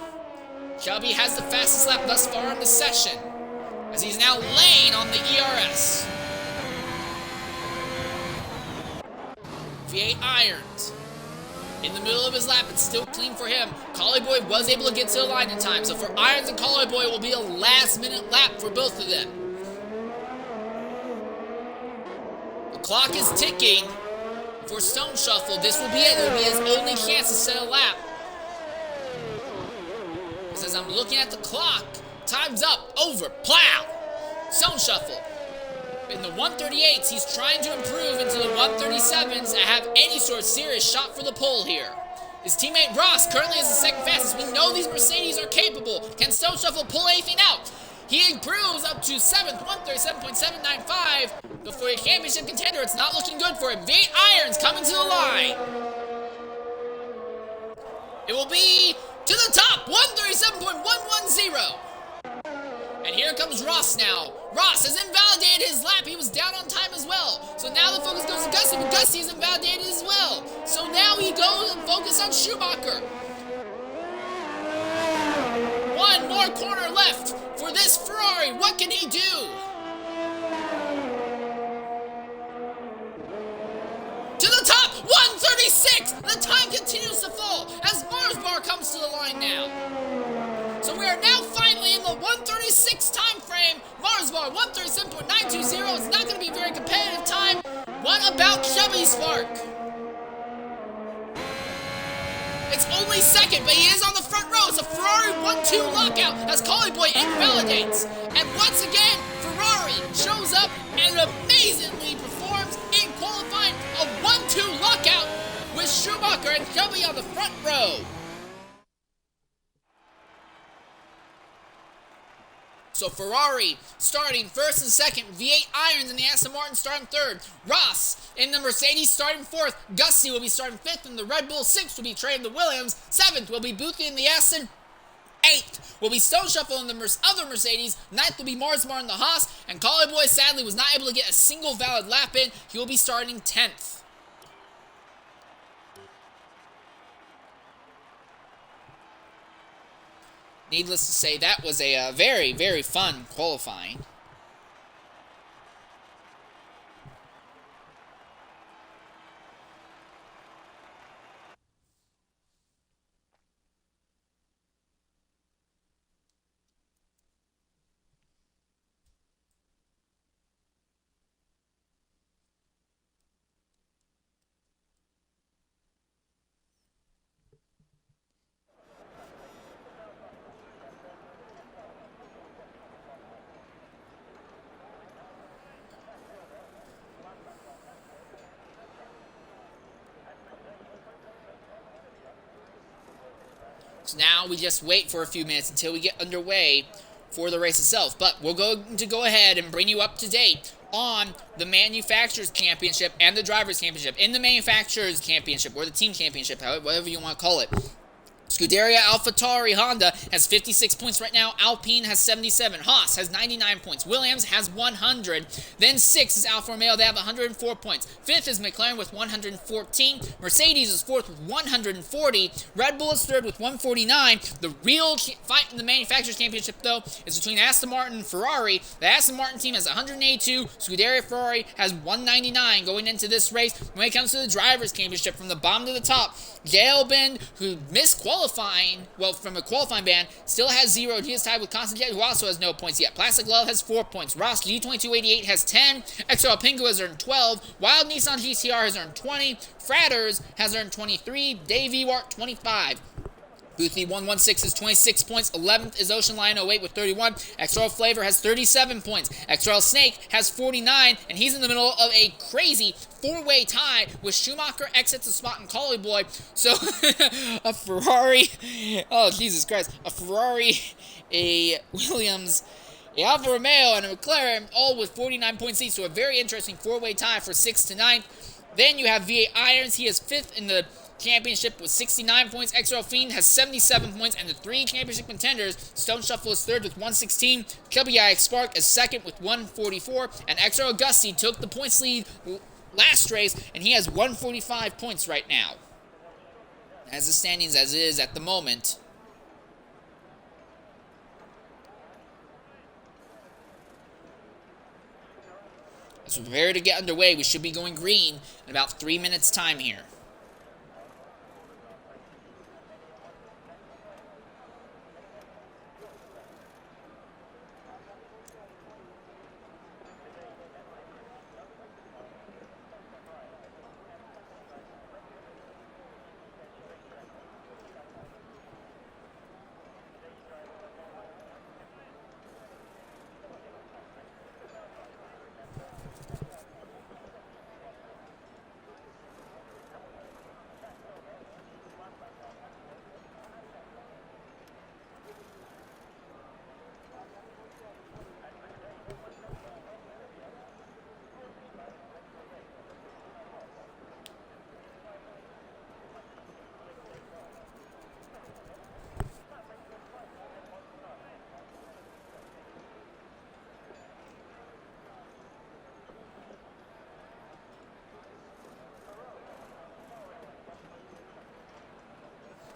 Shelby has the fastest lap thus far in the session, as he's now laying on the ERS. V8 Irons in the middle of his lap. It's still clean for him. Collie Boy was able to get to the line in time, so for Irons and Collie Boy, it will be a last-minute lap for both of them. The clock is ticking. For Stone Shuffle, this will be it. It will be his only chance to set a lap. As I'm looking at the clock, time's up, over, plow. Stone Shuffle. In the 138s, he's trying to improve into the 137s and have any sort of serious shot for the pole here. His teammate Ross currently is the second fastest. We know these Mercedes are capable. Can Stone Shuffle pull anything out? He improves up to 7th, 137.795. But for a championship contender, it's not looking good for him. V8 Irons coming to the line. It will be to the top, 137.110. And here comes Ross now. Ross has invalidated his lap. He was down on time as well. So now the focus goes to Gusty, but Gusty is invalidated as well. So now he goes and focus on Schumacher. One more corner left for this Ferrari. What can he do? To the top, 136. The time continues to fall as Mars Bar comes to the line now. So we are now finally in the 136 time frame. Mars Bar score, 137.920. It's not going to be a very competitive time. What about Chubby Spark? It's only second, but he is on the front row. It's a Ferrari 1-2 lockout as Collie Boy invalidates. And once again, Ferrari shows up and amazingly performs in qualifying a 1-2 lockout with Schumacher and Chubby on the front row. So Ferrari starting first and second, V8 irons in the Aston Martin starting third, Ross in the Mercedes starting fourth, Gusty will be starting fifth in the Red Bull, sixth will be Trey in the Williams, seventh will be Boothby in the Aston, eighth will be Stone Shuffle in the other Mercedes, ninth will be Marsmar in the Haas, and Collie Boy sadly was not able to get a single valid lap in. He will be starting 10th. Needless to say, that was a very, very fun qualifying. So now we just wait for a few minutes until we get underway for the race itself. But we're going to go ahead and bring you up to date on the Manufacturers Championship and the Drivers Championship. In the Manufacturers Championship, or the Team Championship, whatever you want to call it, Scuderia AlphaTauri Honda has 56 points right now. Alpine has 77. Haas has 99 points. Williams has 100. Then 6 is Alfa Romeo. They have 104 points. 5th is McLaren with 114. Mercedes is 4th with 140. Red Bull is 3rd with 149. The real fight in the Manufacturers Championship, though, is between Aston Martin and Ferrari. The Aston Martin team has 182. Scuderia Ferrari has 199 going into this race. When it comes to the Drivers Championship, from the bottom to the top, Gail Bend, who missed qualifying, well, from a qualifying ban, still has 0. He is tied with Constant Jet, who also has no points yet. Plastic Love has 4 points. Ross G2288 has 10. XRL Pingu has earned 12. Wild Nissan GTR has earned 20. Fratters has earned 23. Dave Ewart 25. Boothby 116 is 26 points. 11th is Ocean Lion 08 with 31. XRL Flavor has 37 points. XRL Snake has 49, and he's in the middle of a crazy four-way tie with Schumacher exits a spot in Collie Boy. So a Ferrari, oh Jesus Christ, a Ferrari, a Williams, a Alfa Romeo, and a McLaren, all with 49 points each. So a very interesting four-way tie for 6th to 9th. Then you have V8 Irons. He is 5th in the championship with 69 points. XRL Fiend has 77 points, and the 3 championship contenders, Stone Shuffle is 3rd with 116, Chubby Spark is 2nd with 144, and XRL Gusty took the points lead last race, and he has 145 points right now. As the standings as it is at the moment. As we prepare to get underway, we should be going green in about 3 minutes' time here.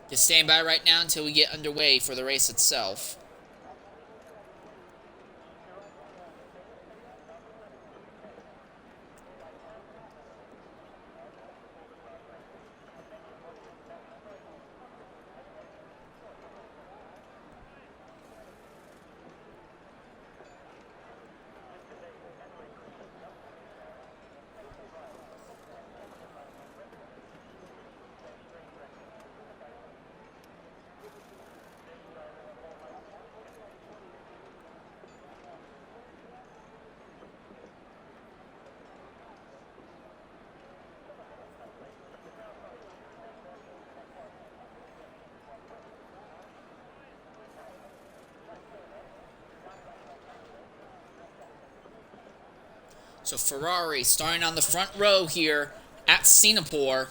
Just stand by right now until we get underway for the race itself. So Ferrari starting on the front row here at Singapore.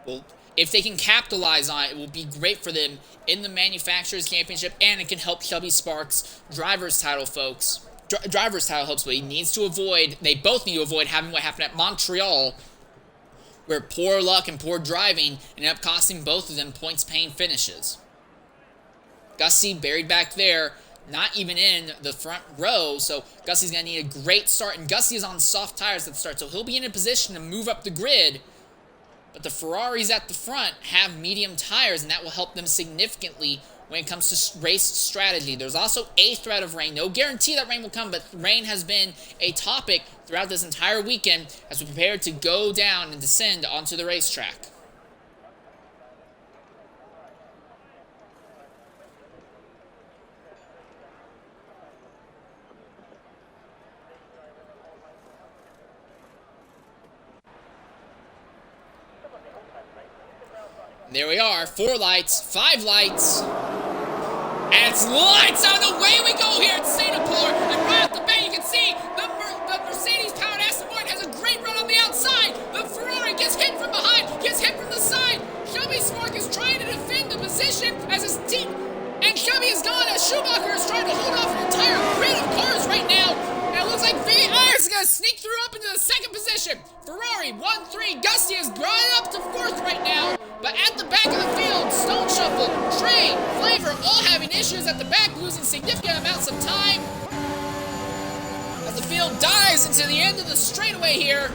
Well, if they can capitalize on it, it will be great for them in the Manufacturers Championship, and it can help Shelby Sparks' driver's title, folks. Driver's title hopes, but he needs to avoid, they both need to avoid having what happened at Montreal, where poor luck and poor driving ended up costing both of them points-paying finishes. Gusty buried back there, not even in the front row, so Gusty's going to need a great start, and Gusty is on soft tires at the start, so he'll be in a position to move up the grid, but the Ferraris at the front have medium tires, and that will help them significantly when it comes to race strategy. There's also a threat of rain. No guarantee that rain will come, but rain has been a topic throughout this entire weekend as we prepare to go down and descend onto the racetrack. There we are, 4 lights, 5 lights, and it's lights out, and away we go here at Singapore, and right off the bat you can see the Mercedes-powered Aston Martin has a great run on the outside. The Ferrari gets hit from behind, gets hit from the side. Shelby Spark is trying to defend the position as his team, and Shelby is gone as Schumacher is trying to hold off an entire grid of cars right now. And it looks like VIR is going to sneak through up into the second position. Ferrari 1-3, Gusty is brought up to 4th right now. But at the back of the field, Stone Shuffle, Trey, Flavor, all having issues at the back, losing significant amounts of time. As the field dives into the end of the straightaway here,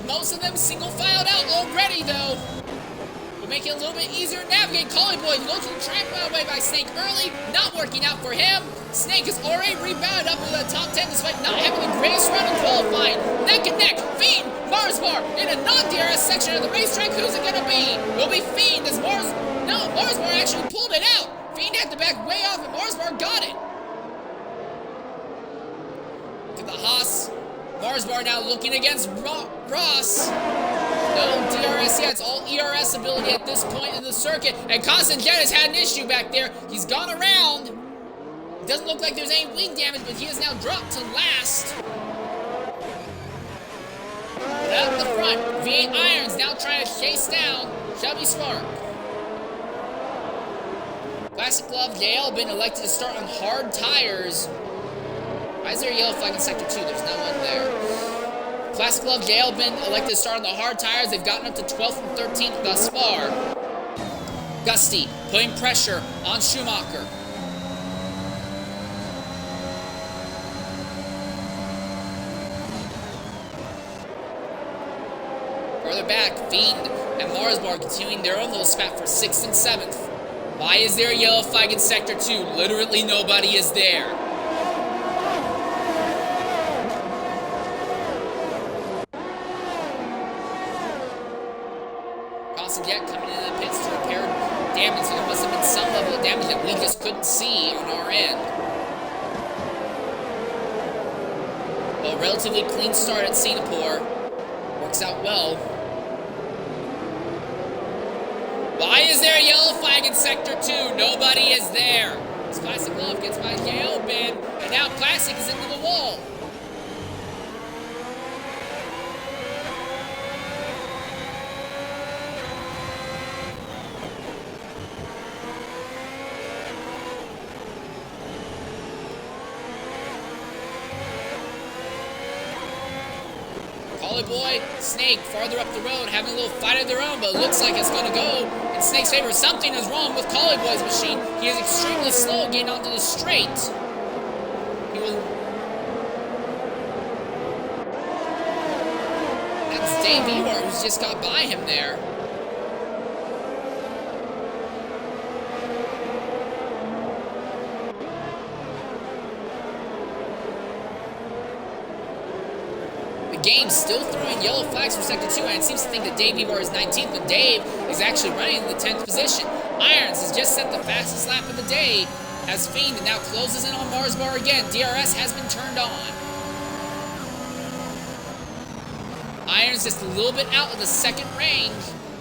most of them single-filed out already, though. Will make it a little bit easier to navigate. Collie Boy looking trapped away by Snake early, not working out for him. Snake has already rebounded up into the top 10 despite not having the greatest run in qualifying. Neck and neck, Fiend, Marsbar in a non-DRS section of the racetrack. Who's it gonna be? Will be Fiend as Marsbar actually pulled it out. Fiend had the back way off and Marsbar got it. Look at the Haas. Marsbar now looking against Ross. No DRS yet, it's all ERS ability at this point in the circuit. And Constant Jet has had an issue back there. He's gone around. It doesn't look like there's any wing damage, but he has now dropped to last. But out the front, V8 Irons now trying to chase down Shelby Spark. Classic Glove, JL been elected to start on hard tires. Why is there a yellow flag in Sector 2? There's no one there. Classic Glove, JL been elected to start on the hard tires. They've gotten up to 12th and 13th thus far. Gusty putting pressure on Schumacher. Further back, Fiend and Marsbar continuing their own little spat for 6th and 7th. Why is there a yellow flag in Sector 2? Literally nobody is there. Constant Jet coming into the pits to repair damage, so there must have been some level of damage that we just couldn't see on our end. Well, a relatively clean start at Singapore. Works out well. Why is there a yellow flag in Sector 2? Nobody is there. This Classic Glove gets by JL bin, and now Classic is into the wall. Collie Boy, Snake farther up the road, having a little fight of their own, but it looks like it's going to go in Snake's favor. Something is wrong with Collie Boy's machine. He is extremely slow getting onto the straight. He will... That's Dave Ewart, who's just got by him there. Game still throwing yellow flags for Sector 2, and it seems to think that Dave Ewart is 19th, but Dave is actually running in the 10th position. Irons has just set the fastest lap of the day as Fiend and now closes in on Marsbar again. DRS has been turned on. Irons just a little bit out of the second range.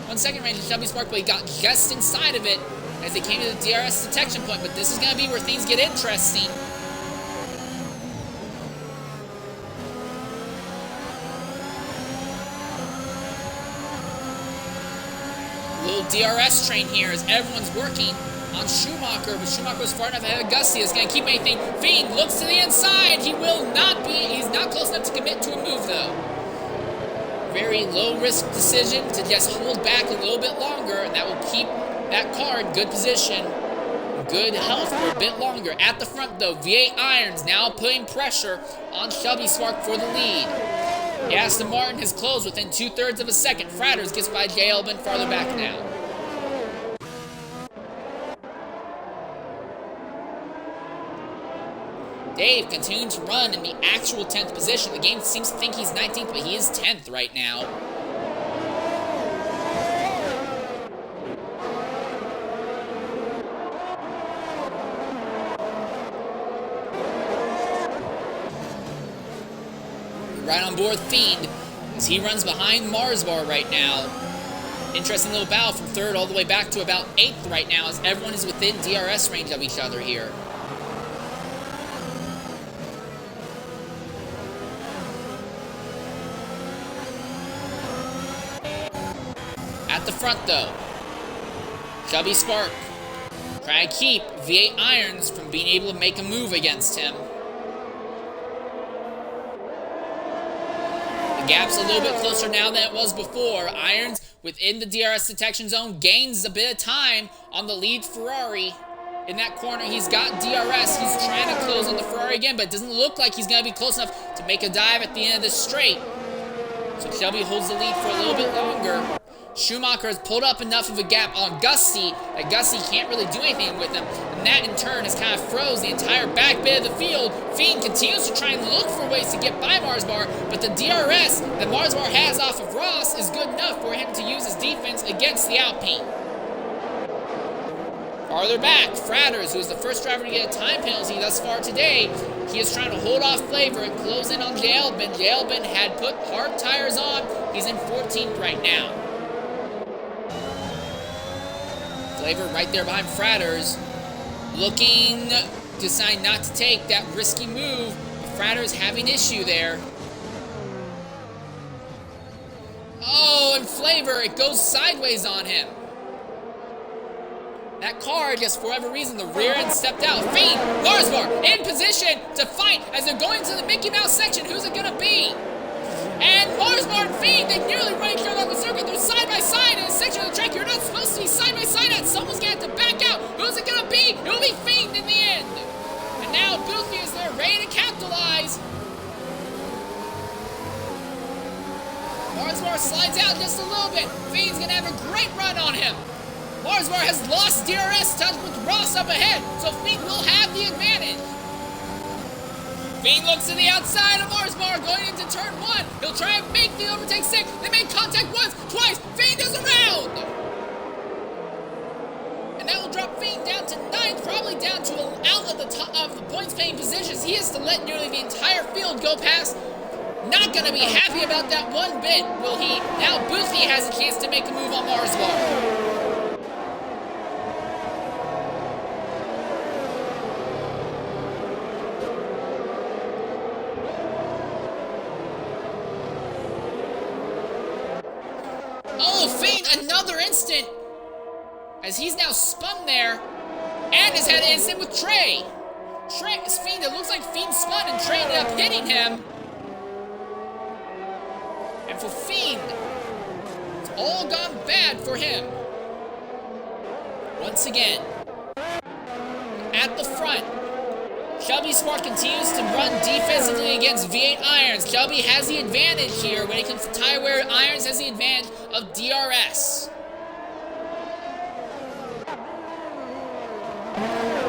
1 second range of Shelby Spark, but he got just inside of it as they came to the DRS detection point, but this is going to be where things get interesting. little DRS train here as everyone's working on Schumacher, but Schumacher's far enough ahead of Gusty. It's going to keep anything. Fiend looks to the inside. He will not be. He's not close enough to commit to a move, though. Very low-risk decision to just hold back a little bit longer, and that will keep that car in good position, good health for a bit longer. At the front, though, V8 Irons now putting pressure on Shelby Spark for the lead. The Aston Martin has closed within 2/3 of a second. Fratters gets by Jay Elbin farther back now. Dave continuing to run in the actual 10th position. The game seems to think he's 19th, but he is 10th right now. Right on board Fiend as he runs behind Marsbar right now. Interesting little battle from 3rd all the way back to about 8th right now as everyone is within DRS range of each other here. At the front, though, Shelby Spark trying to keep V8 Irons from being able to make a move against him. The gap's a little bit closer now than it was before. Irons within the DRS detection zone gains a bit of time on the lead Ferrari. In that corner, he's got DRS. He's trying to close on the Ferrari again, but it doesn't look like he's going to be close enough to make a dive at the end of this straight. So Shelby holds the lead for a little bit longer. Schumacher has pulled up enough of a gap on Gusty that Gusty can't really do anything with him, and that in turn has kind of froze the entire back bit of the field. Fiend continues to try and look for ways to get by Marsbar, but the DRS that Marsbar has off of Ross is good enough for him to use his defense against the Alpine. Farther back, Fratters, who is the first driver to get a time penalty thus far today, he is trying to hold off Flavor and close in on Jay Elbin. Jay Elbin had put hard tires on. He's in 14th right now. Flavor right there behind Fratters, looking to decide not to take that risky move. Fratters having issue there. Oh, and Flavor, it goes sideways on him. That car, just for whatever reason, the rear end stepped out. Fiend, Marsbar in position to fight as they're going to the Mickey Mouse section. Who's it going to be? And Marsbar and Fiend, they nearly run each other on the circuit. They're side by side in a section of the track you're not supposed to be side by side at. Someone's going to have to back out. Who's it going to be? It'll be Fiend in the end. And now Boothby is there, ready to capitalize. Marsbar slides out just a little bit. Fiend's going to have a great run on him. Marsbar has lost DRS touch with Ross up ahead, so Fiend will have the advantage. Fiend looks to the outside of Marsbar going into turn 1. He'll try and make the overtake stick. They make contact once, twice. Fiend is around. And that will drop Fiend down to 9th, probably down to out of the top of the points paying positions. He has to let nearly the entire field go past. Not going to be happy about that one bit, will he? Now Boothby has a chance to make a move on Marsbar. Oh, Fiend, another instant, as he's now spun there, and has had an instant with Trey. Fiend, it looks like Fiend spun and Trey ended up hitting him. And for Fiend, it's all gone bad for him. Once again, at the front, Shelby Spark continues to run defensively against V8 Irons. Shelby has the advantage here when it comes to tire wear. Irons has the advantage of DRS.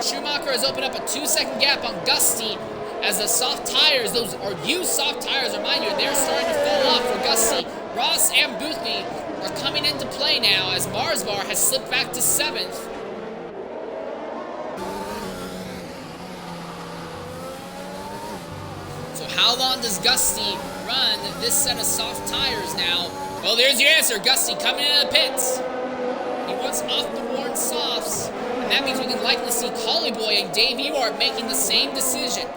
Schumacher has opened up a 2-second gap on Gusty as the soft tires, those are used soft tires, remind you, they're starting to fall off for Gusty. Ross and Boothby are coming into play now as Marsbar has slipped back to 7th. So how long does Gusty run this set of soft tires now? Well, there's your answer. Gusty coming into the pits. He wants off the worn softs, and that means we can likely see Collyboy and Dave Ewart making the same decision.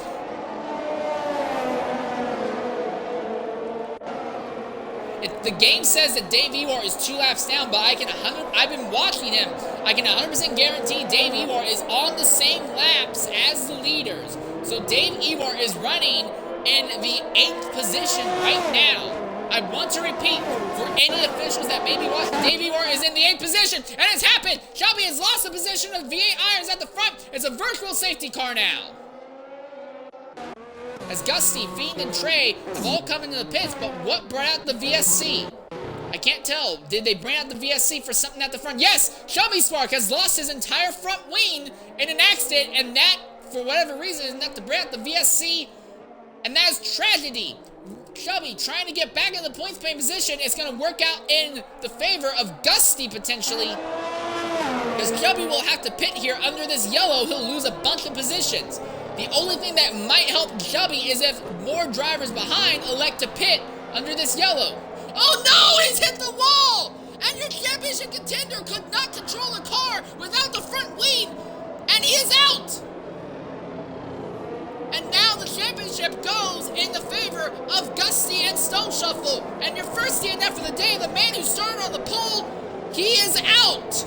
The game says that Dave Ewart is 2 laps down, but I've been watching him. I can 100% guarantee Dave Ewart is on the same laps as the leaders. So Dave Ewart is running in the 8th position right now. I want to repeat for any officials that may be watching, Dave Ewart is in the 8th position, and it's happened. Shelby has lost the position of V8 Irons at the front. It's a virtual safety car now. As Gusty, Fiend, and Trey have all come into the pits, but what brought out the VSC? I can't tell. Did they bring out the VSC for something at the front? Yes! Shelby Spark has lost his entire front wing in an accident, and that, for whatever reason, is enough to bring out the VSC, and that is tragedy. Shelby trying to get back in the points paying position. It's going to work out in the favor of Gusty, potentially. Because Shelby will have to pit here under this yellow. He'll lose a bunch of positions. The only thing that might help Shelby is if more drivers behind elect to pit under this yellow. Oh no, he's hit the wall! And your championship contender could not control a car without the front wing, and he is out! And now the championship goes in the favor of Gusty and Stone Shuffle. And your first DNF for the day, the man who started on the pole, he is out!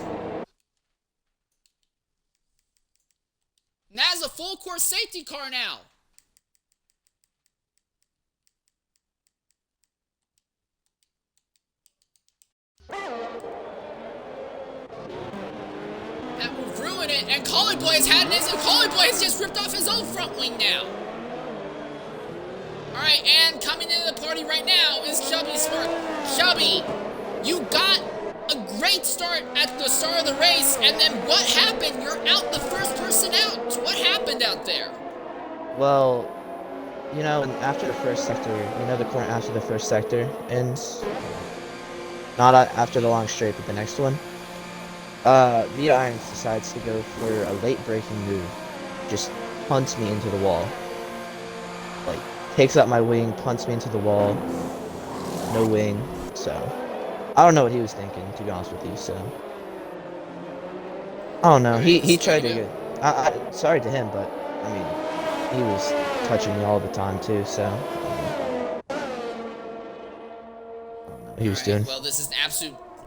And that is a full course safety car now. That will ruin it, and Collie Boy has had his, and Collie Boy has just ripped off his own front wing now. Alright, and coming into the party right now is Shelby Spark. Shelby, you got a great start at the start of the race, and then what happened? You're out the first person out. What happened out there? Well, you know, after the first sector, you know the corner after the first sector ends? Not after the long straight, but the next one. V8 Irons decides to go for a late braking move. Just punts me into the wall. Like, takes out my wing, punts me into the wall. No wing, so... I don't know what he was thinking, to be honest with you, so... I don't know, he tried to get... sorry to him, but, I mean, he was touching me all the time, too, so... I don't know what he was doing. Well, this is an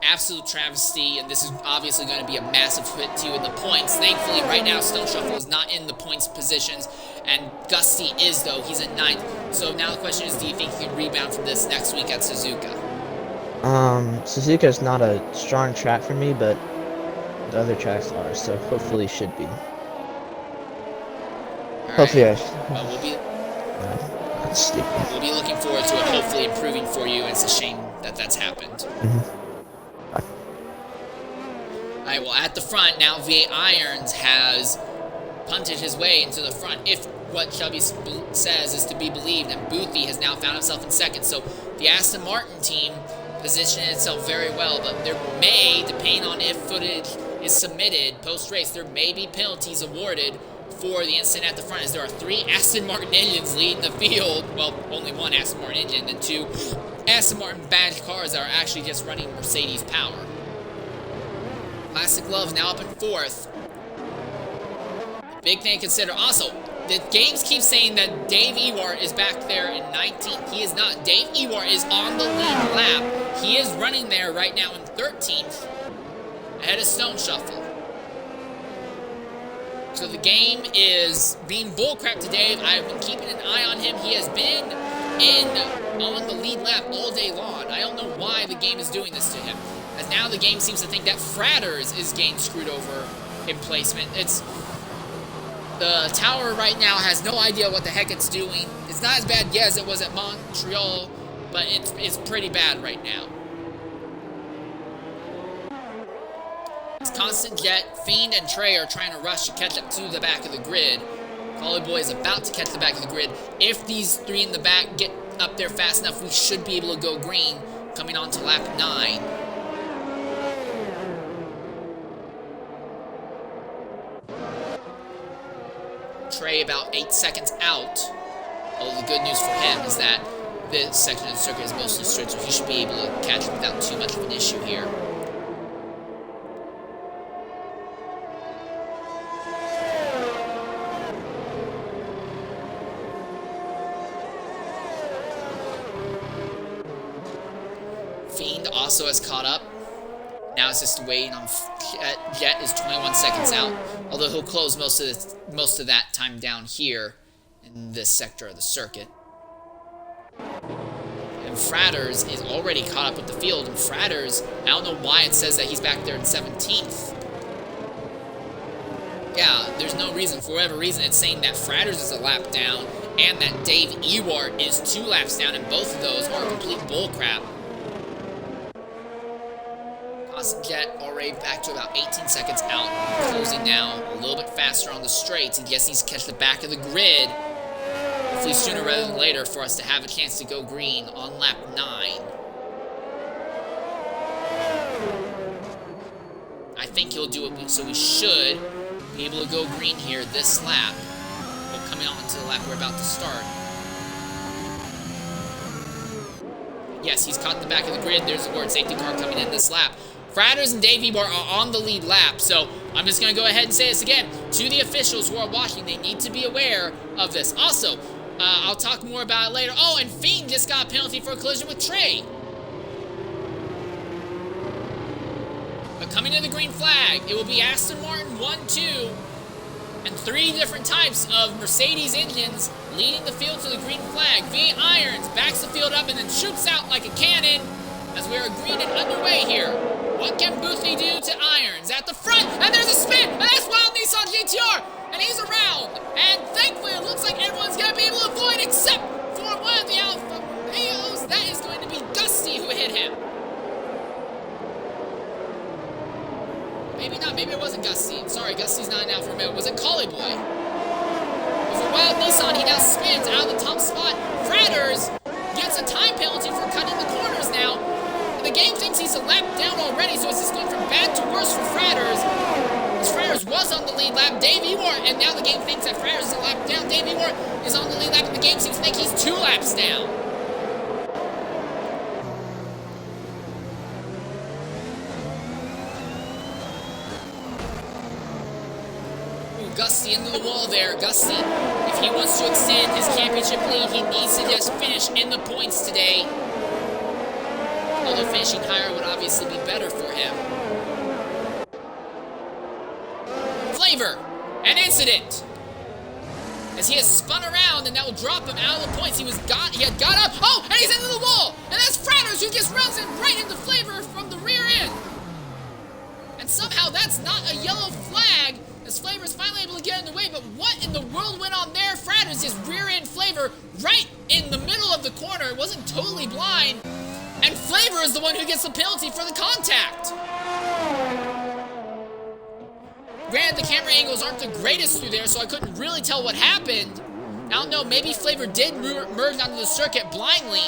absolute travesty, and this is obviously going to be a massive hit to you in the points. Thankfully, right now, Stone Shuffle is not in the points positions, and Gusty is, though. He's at 9th. So now the question is, do you think you can rebound from this next week at Suzuka? Suzuka's not a strong track for me, but the other tracks are, so hopefully should be. Hopefully well, that's stupid. We'll be looking forward to it, hopefully improving for you, and it's a shame that that's happened. Alright, well, at the front, now V8 Irons has punted his way into the front, if what Shelby says is to be believed, and Boothie has now found himself in second. So the Aston Martin team positioned itself very well, but there may, depending on if footage is submitted post-race, there may be penalties awarded for the incident at the front, as there are 3 Aston Martin engines leading the field. Well, only 1 Aston Martin engine, and 2 Aston Martin badged cars that are actually just running Mercedes power. Classic Gloves now up in 4th. Big thing to consider. Also, the games keep saying that Dave Ewart is back there in 19th. He is not. Dave Ewart is on the lead lap. He is running there right now in 13th, ahead of Stone Shuffle. So the game is being bullcrap to Dave. I've been keeping an eye on him. He has been on the lead lap all day long. I don't know why the game is doing this to him, as now the game seems to think that Fratters is getting screwed over in placement. The tower right now has no idea what the heck it's doing. It's not as bad as it was at Montreal, but it's pretty bad right now. It's Constant Jet, Fiend, and Trey are trying to rush to catch up to the back of the grid. Collie Boy is about to catch the back of the grid. If these 3 in the back get up there fast enough, we should be able to go green coming on to lap 9. Trey about 8 seconds out. Although the good news for him is that this section of the circuit is mostly straight, so he should be able to catch it without too much of an issue here. Fiend also has caught up. Now it's just waiting on Jet. Jet is 21 seconds out, although he'll close most of that time down here in this sector of the circuit. And Fratters is already caught up with the field, and Fratters, I don't know why it says that he's back there in 17th. Yeah, there's no reason. For whatever reason, it's saying that Fratters is a lap down and that Dave Ewart is 2 laps down, and both of those are complete bullcrap. Jet already back to about 18 seconds out, closing now a little bit faster on the straights, and yes, he's catch the back of the grid, hopefully sooner rather than later, for us to have a chance to go green on lap 9. I think he'll do it, so we should be able to go green here this lap. Well, coming on to the lap we're about to start. Yes, he's caught the back of the grid. There's the board safety car coming in this lap. Fratters and Dave Ewart are on the lead lap, so I'm just going to go ahead and say this again. To the officials who are watching, they need to be aware of this. Also, I'll talk more about it later. Oh, and Fiend just got a penalty for a collision with Trey. But coming to the green flag, it will be Aston Martin 1, 2, and 3 different types of Mercedes engines leading the field to the green flag. V Irons backs the field up and then shoots out like a cannon as we are green and underway here. What can Boothby do to Irons? At the front, and there's a spin, and that's Wild Nissan GTR, and he's around. And thankfully, it looks like everyone's going to be able to avoid except for one of the Alfa Romeos. That is going to be Gusty who hit him. Maybe not, maybe it wasn't Gusty. Sorry, Gusty's not an Alfa Romeo. Was it Collie Boy? But for Wild Nissan, he now spins out of the top spot. Fratters gets a time penalty for cutting the corners now. The game thinks he's a lap down already, so it's just going from bad to worse for Fratters. Fratters was on the lead lap, Dave Ewart, and now the game thinks that Fratters is a lap down. Dave Ewart is on the lead lap, and the game seems to think he's 2 laps down. Ooh, Gusty into the wall there. Gusty, if he wants to extend his championship lead, he needs to just finish in the points today. Although finishing higher would obviously be better for him. Flavor, an incident, as he has spun around, and that will drop him out of the points. He had got up. Oh, and he's into the wall, and that's Fratters who just runs him right into Flavor from the rear end. And somehow that's not a yellow flag, as Flavor is finally able to get in the way. But what in the world went on there? Fratters just rear end Flavor right in the middle of the corner. It wasn't totally blind. And Flavor is the one who gets the penalty for the contact. Granted, the camera angles aren't the greatest through there, so I couldn't really tell what happened. I don't know, maybe Flavor did merge onto the circuit blindly.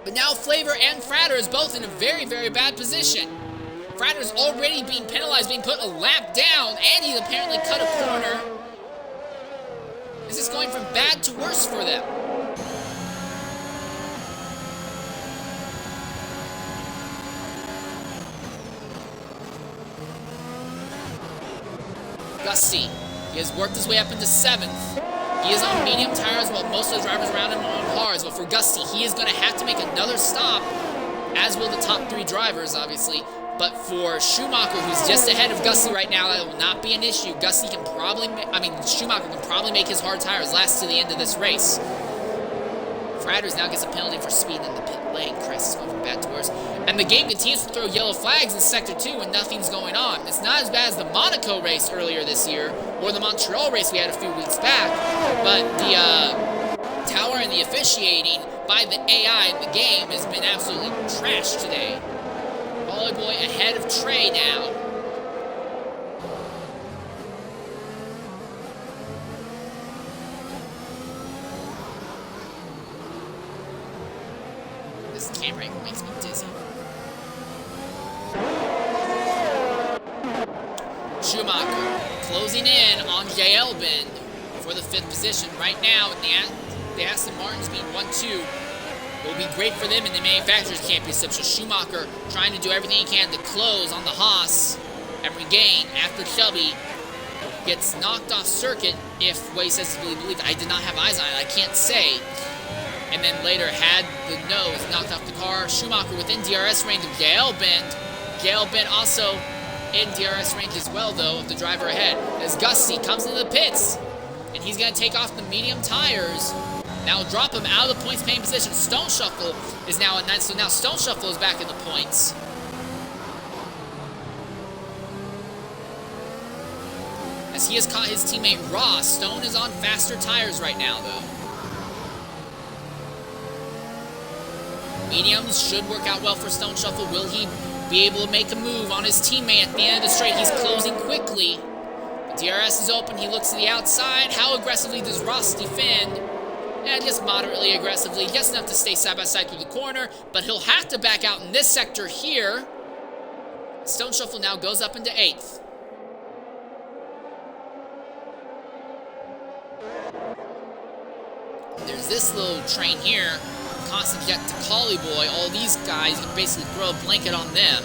But now Flavor and Fratters both in a very, very bad position. Fratters already being penalized, being put a lap down, and he's apparently cut a corner. This is going from bad to worse for them. Gusty, he has worked his way up into 7th. He is on medium tires while most of the drivers around him are on hards. But for Gusty, he is going to have to make another stop, as will the top 3 drivers, obviously. But for Schumacher, who's just ahead of Gusty right now, that will not be an issue. Gusty can probably, Schumacher can probably make his hard tires last to the end of this race. Fratters now gets a penalty for speed in the pit lane. Christ, it's going from bad to worse. And the game continues to throw yellow flags in Sector 2 when nothing's going on. It's not as bad as the Monaco race earlier this year, or the Montreal race we had a few weeks back, but the tower and the officiating by the AI in the game has been absolutely trashed today. Holly Boy ahead of Trey now. This camera angle makes me dizzy. Schumacher closing in on J. Elbin for the 5th position right now. The Aston Martins being 1-2. It will be great for them in the Manufacturers Championship. So Schumacher trying to do everything he can to close on the Haas and regain after Shelby gets knocked off circuit. If what he says is really believed, I did not have eyes on it. I can't say. and then later had the nose knocked off the car. Schumacher within DRS range of Gail Bend. Gail Bend also in DRS range as well, though, of the driver ahead. As Gusty comes into the pits, and he's going to take off the medium tires. Now drop him out of the points paying position. Stone Shuffle is now at 9, so now Stone Shuffle is back in the points. As he has caught his teammate Ross. Stone is on faster tires right now, though. Mediums should work out well for Stone Shuffle. Will he be able to make a move on his teammate at the end of the straight? He's closing quickly. The DRS is open. He looks to the outside. How aggressively does Ross defend? And just moderately aggressively, just enough to stay side by side through the corner, but he'll have to back out in this sector here. Stone Shuffle now goes up into 8th. There's this little train here. Constant Jet to Collie Boy. All these guys can basically throw a blanket on them.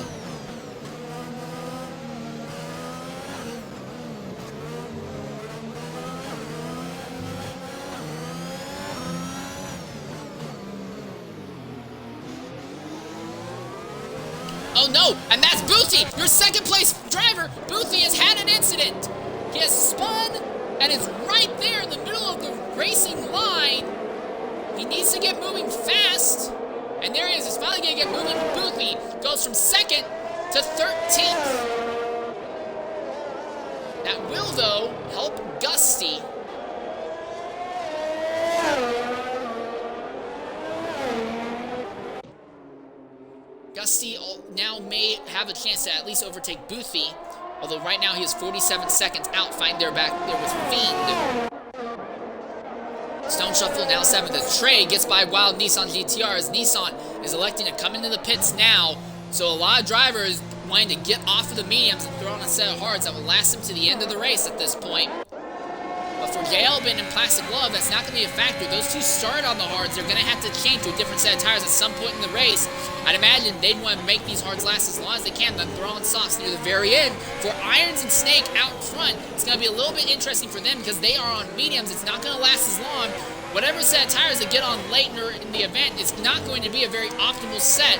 Oh no, and that's Boothie, your second place driver. Boothie has had an incident. He has spun and is right there in the middle of the racing line. He needs to get moving fast. And there he is, he's finally gonna get moving. Boothie goes from 2nd to 13th. That will, though, help Gusty. Gusty now may have a chance to at least overtake Boothie, although right now he is 47 seconds out, fighting there back there with Fiend. Stone Shuffle now 7th as Trey gets by Wild Nissan GTR as Nissan is electing to come into the pits now. So a lot of drivers wanting to get off of the mediums and throw on a set of hards that will last them to the end of the race at this point. But for Galbin and Plastic Glove, that's not going to be a factor. Those two started on the hards. They're going to have to change to a different set of tires at some point in the race. I'd imagine they'd want to make these hards last as long as they can, then throw on softs near the very end. For Irons and Snake out front, it's going to be a little bit interesting for them because they are on mediums. It's not going to last as long. Whatever set of tires they get on later in the event is not going to be a very optimal set.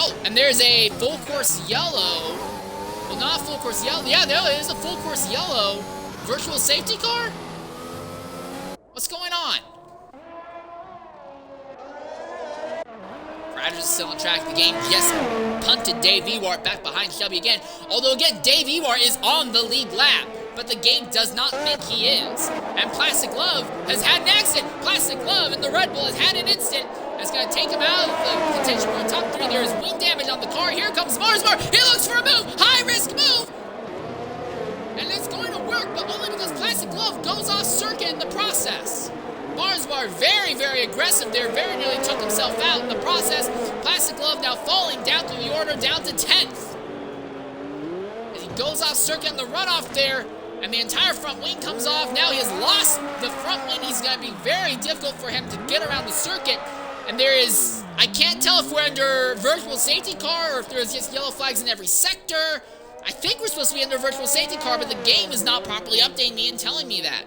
Oh, and there's a full course yellow. Well, not a full course yellow. Yeah, there is a full course yellow. Virtual safety car? What's going on? Riders still on track. The game just punted Dave Ewart back behind Shelby again. Although, again, Dave Ewart is on the lead lap. But the game does not think he is. And Plastic Glove has had an accident. Plastic Glove in the Red Bull has had an incident. It's going to take him out of the contention for a top 3. There is wing damage on the car. Here comes Marsbar. He looks for a move. High-risk move. And it's going to work, but only because Plastic Glove goes off circuit in the process. Marsbar very, very aggressive there. Very nearly took himself out in the process. Plastic Glove now falling down through the order, down to 10th. As he goes off circuit in the runoff there, and the entire front wing comes off. Now he has lost the front wing. He's going to be very difficult for him to get around the circuit. And there is, I can't tell if we're under virtual safety car or if there's just yellow flags in every sector. I think we're supposed to be under virtual safety car, but the game is not properly updating me and telling me that.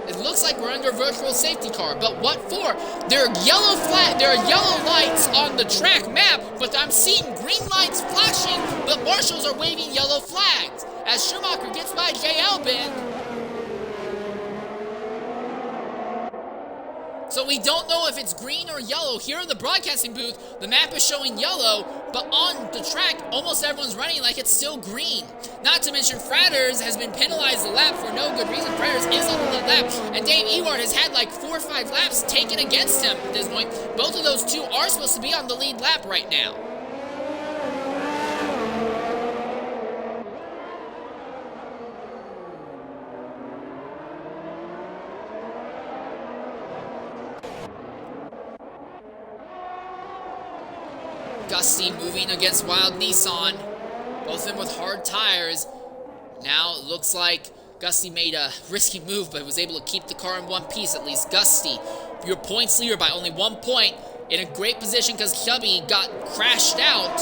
It looks like we're under virtual safety car, but what for? There are yellow lights on the track map, but I'm seeing green lights flashing, but marshals are waving yellow flags as Schumacher gets by Jay Albin. So we don't know if it's green or yellow. Here in the broadcasting booth, the map is showing yellow, but on the track, almost everyone's running like it's still green. Not to mention, Fratters has been penalized the lap for no good reason. Fratters is on the lead lap, and Dave Ewart has had like 4 or 5 laps taken against him at this point. Both of those two are supposed to be on the lead lap right now. Gusty moving against Wild Nissan. Both of them with hard tires. Now it looks like Gusty made a risky move, but was able to keep the car in one piece, at least. Gusty, your points leader by only 1 point, in a great position because Chubby got crashed out.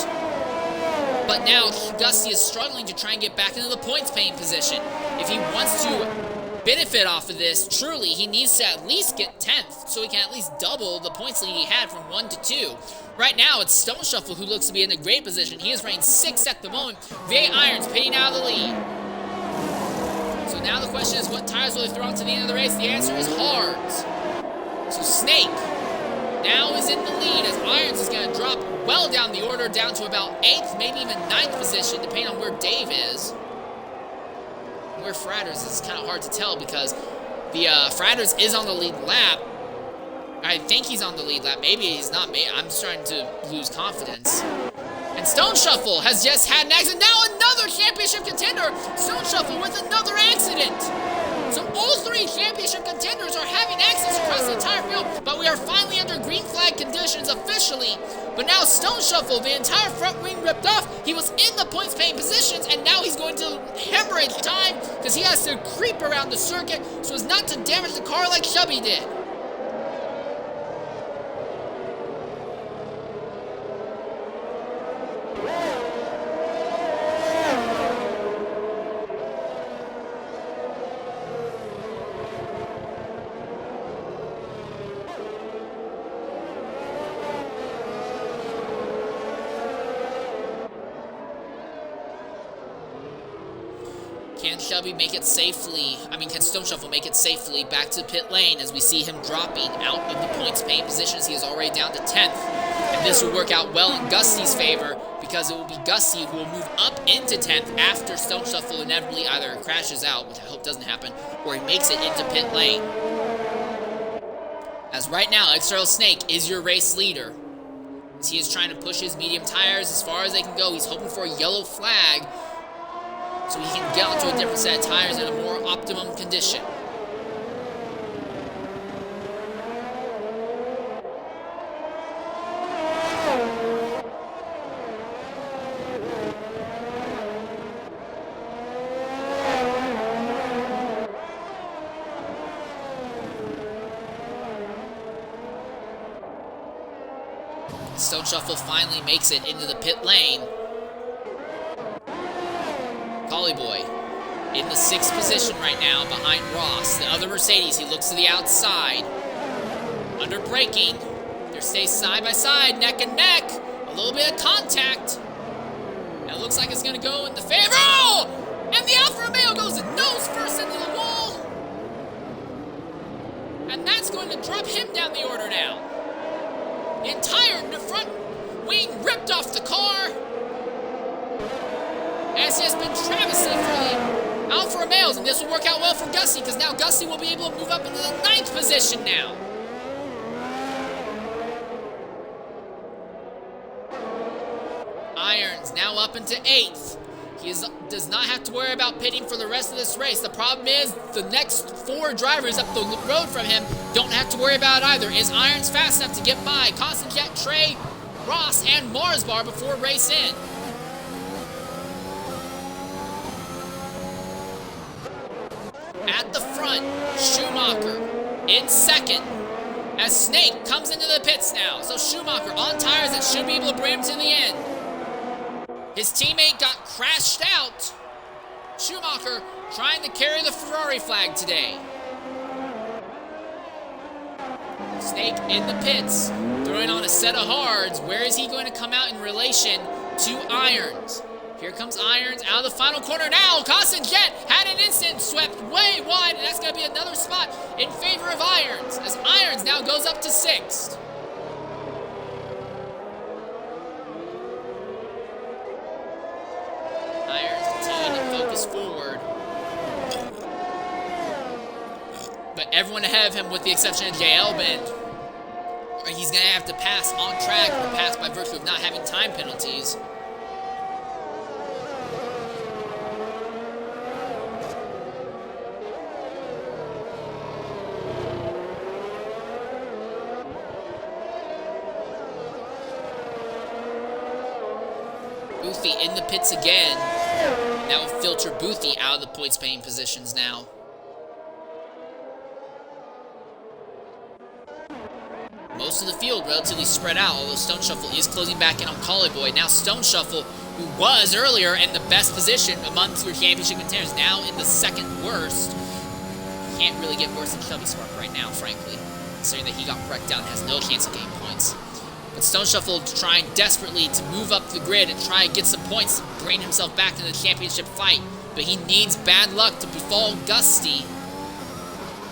But now Gusty is struggling to try and get back into the points paying position. If he wants to benefit off of this, truly, he needs to at least get 10th so he can at least double the points lead he had from 1 to 2. Right now, it's Stone Shuffle who looks to be in a great position. He is running 6th at the moment. V8 Irons pitting out of the lead. So now the question is, what tires will he throw into the end of the race? The answer is hards. So Snake now is in the lead as Irons is going to drop well down the order, down to about 8th, maybe even 9th position, depending on where Dave is. Where Fratters is kind of hard to tell because the Fratters is on the lead lap. I think he's on the lead lap. Maybe he's not. I'm starting to lose confidence. And Stone Shuffle has just had an accident. Now another championship contender. Stone Shuffle with another accident. So all 3 championship contenders are having accidents across the entire field. But we are finally under green flag conditions officially. But now Stone Shuffle, the entire front wing ripped off. He was in the points paying positions, and now he's going to hemorrhage time because he has to creep around the circuit so as not to damage the car like Chubby did. Can Shelby make it safely? Can Stone Shuffle make it safely back to pit lane as we see him dropping out of the points paying positions? He is already down to 10th. And this will work out well in Gusty's favor because it will be Gusty who will move up into 10th after Stone Shuffle inevitably either crashes out, which I hope doesn't happen, or he makes it into pit lane. As right now, XRL Snake is your race leader. As he is trying to push his medium tires as far as they can go. He's hoping for a yellow flag so he can get onto a different set of tires in a more optimum condition. Stone Shuffle finally makes it into the pit lane. Collie Boy in the 6th position right now behind Ross. The other Mercedes, he looks to the outside. Under braking. They stay side by side, neck and neck. A little bit of contact. And it looks like it's going to go in the favor. Oh! And the Alfa Romeo goes nose first into the wall. And that's going to drop him down the order now. The entire front wing ripped off the car. As he has been travesty for the Alfa Romeos, and this will work out well for Gusty because now Gusty will be able to move up into the 9th position now. Irons now up into 8th. He does not have to worry about pitting for the rest of this race. The problem is the next 4 drivers up the road from him don't have to worry about it either. Is Irons fast enough to get by Constant Jet, Trey, Ross, and Mars Bar before race end? At the front, Schumacher in 2nd as Snake comes into the pits now. So Schumacher on tires that should be able to bring him to the end. His teammate got crashed out. Schumacher trying to carry the Ferrari flag today. Snake in the pits, throwing on a set of hards. Where is he going to come out in relation to Irons? Here comes Irons out of the final corner now. Constant Jet had an instant, swept way wide, and that's going to be another spot in favor of Irons, as Irons now goes up to 6th. Irons continuing to focus forward. But everyone ahead of him, with the exception of JL Bend, he's going to have to pass on track or pass by virtue of not having time penalties. Boothie in the pits again. That will filter Boothie out of the points paying positions now. Most of the field relatively spread out, although Stone Shuffle is closing back in on Collie Boy. Now Stone Shuffle who was earlier in the best position amongst your championship contenders, now in the second worst. Can't really get worse than Shelby Spark right now, frankly, considering that he got wrecked down and has no chance of getting points. But Stone Shuffle trying desperately to move up the grid and try and get some points to bring himself back into the championship fight. But he needs bad luck to befall Gusty.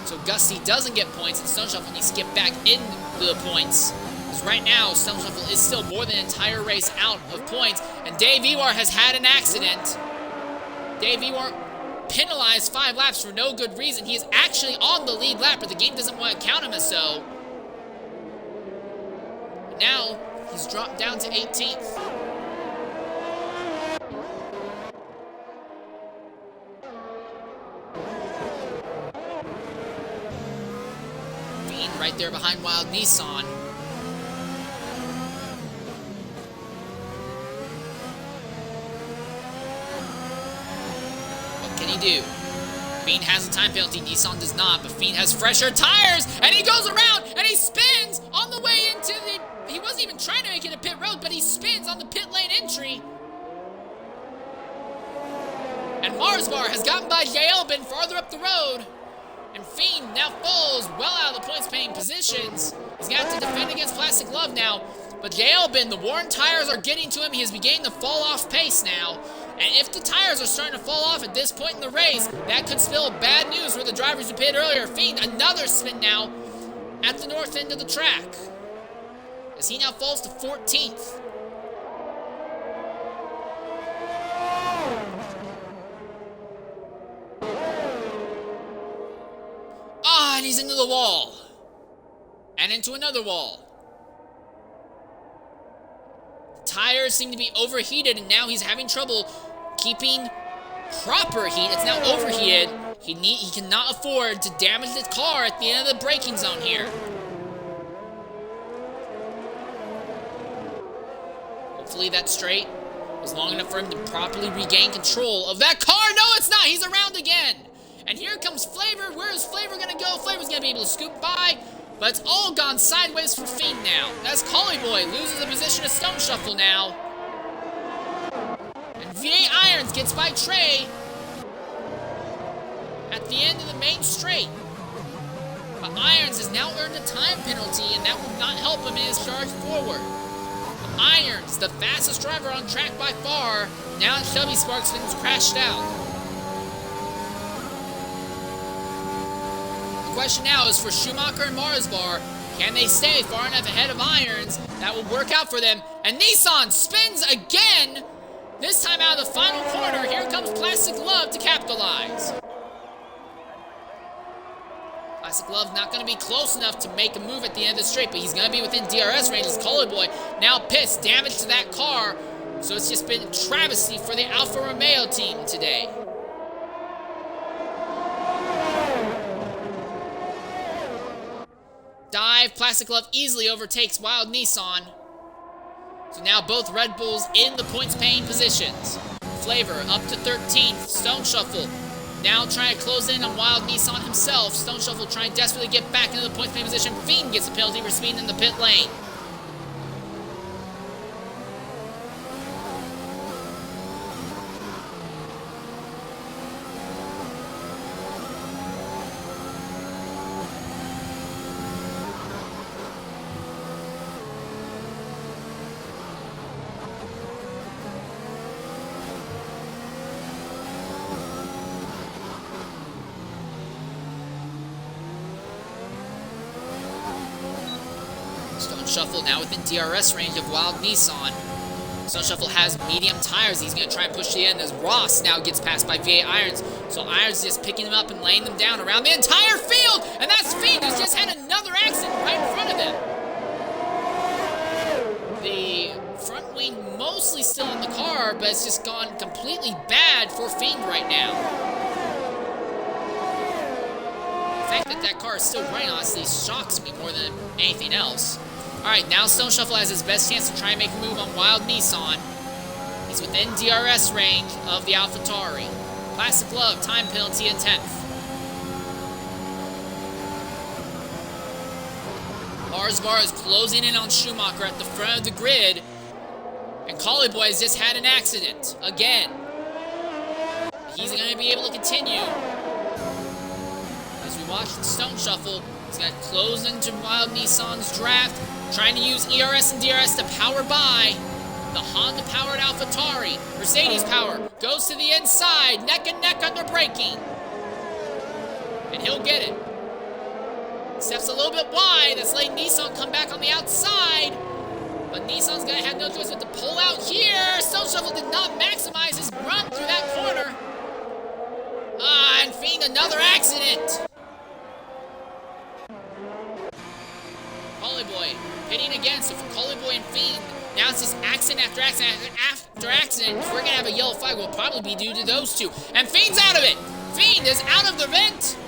So Gusty doesn't get points, and Stone Shuffle needs to get back into the points. Because right now, Stone Shuffle is still more than an entire race out of points. And Dave Ewar has had an accident. Dave Ewar penalized 5 laps for no good reason. He is actually on the lead lap, but the game doesn't want to count him as so. But now, he's dropped down to 18th. Right there behind Wild Nissan. What can he do? Fiend has a time penalty, Nissan does not, but Fiend has fresher tires, and he goes around, and he spins on the way into the... He wasn't even trying to make it a pit road, but he spins on the pit lane entry. And Marsbar has gotten by J. Elbin farther up the road. And Fiend now falls well out of the points-paying positions. He's going to have to defend against Plastic Love now. But J. Elbin, the worn tires are getting to him. He is beginning to fall off pace now. And if the tires are starting to fall off at this point in the race, that could spell bad news for the drivers who pitted earlier. Fiend, another spin now at the north end of the track, as he now falls to 14th. And he's into the wall. And into another wall. The tires seem to be overheated, and now he's having trouble keeping proper heat. It's now overheated. He cannot afford to damage the car at the end of the braking zone here. Hopefully that straight is long enough for him to properly regain control of that car. No, it's not. He's around again. And here comes Flavor. Where is Flavor going to go? Flavor's going to be able to scoop by, but it's all gone sideways for Fiend now. That's Collie Boy loses the position of Stone Shuffle now. And V8 Irons gets by Trey at the end of the main straight. But Irons has now earned a time penalty, and that will not help him in his charge forward. Irons, the fastest driver on track by far, now Shelby Sparks has crashed out. The question now is for Schumacher and Marsbar. Can they stay far enough ahead of Irons? That will work out for them. And Nissan spins again. This time out of the final corner. Here comes Plastic Love to capitalize. Plastic Love not going to be close enough to make a move at the end of the straight, but he's going to be within DRS range. As Collie Boy now pissed, damage to that car. So it's just been travesty for the Alfa Romeo team today. Dive, Plastic Love easily overtakes Wild Nissan. So now both Red Bulls in the points-paying positions. Flavor up to 13th. Stone Shuffle now trying to close in on Wild Nissan himself. Stone Shuffle trying desperately to get back into the points-paying position. Fiend gets a penalty for speeding in the pit lane. Stone Shuffle now within DRS range of Wild Nissan. Stone Shuffle has medium tires. He's going to try and push to the end as Ross now gets passed by V8 Irons. So Irons just picking them up and laying them down around the entire field. And that's Fiend, who's just had another accident right in front of him. The front wing mostly still in the car, but it's just gone completely bad for Fiend right now. The fact that that car is still running, honestly, shocks me more than anything else. Alright, now Stone Shuffle has his best chance to try and make a move on Wild Nissan. He's within DRS range of the AlphaTauri. Plastic Love, time penalty in 10th. Marsbar is closing in on Schumacher at the front of the grid. And And Collie Boy has just had an accident again. He's going to be able to continue. As we watch the Stone Shuffle, he's going to close into Wild Nissan's draft, trying to use ERS and DRS to power by the Honda-powered AlphaTauri. Mercedes power goes to the inside, neck and neck under braking. And he'll get it. Steps a little bit wide. That's letting Nissan come back on the outside. But Nissan's going to have no choice but to pull out here. Stone Shuffle did not maximize his run through that corner. And Fiend, another accident. Collie Boy pitting again. So for Collie Boy and Fiend, now it's just accident after accident after accident. If we're going to have a yellow flag, will probably be due to those two. And Fiend's out of it. Fiend is out of the vent.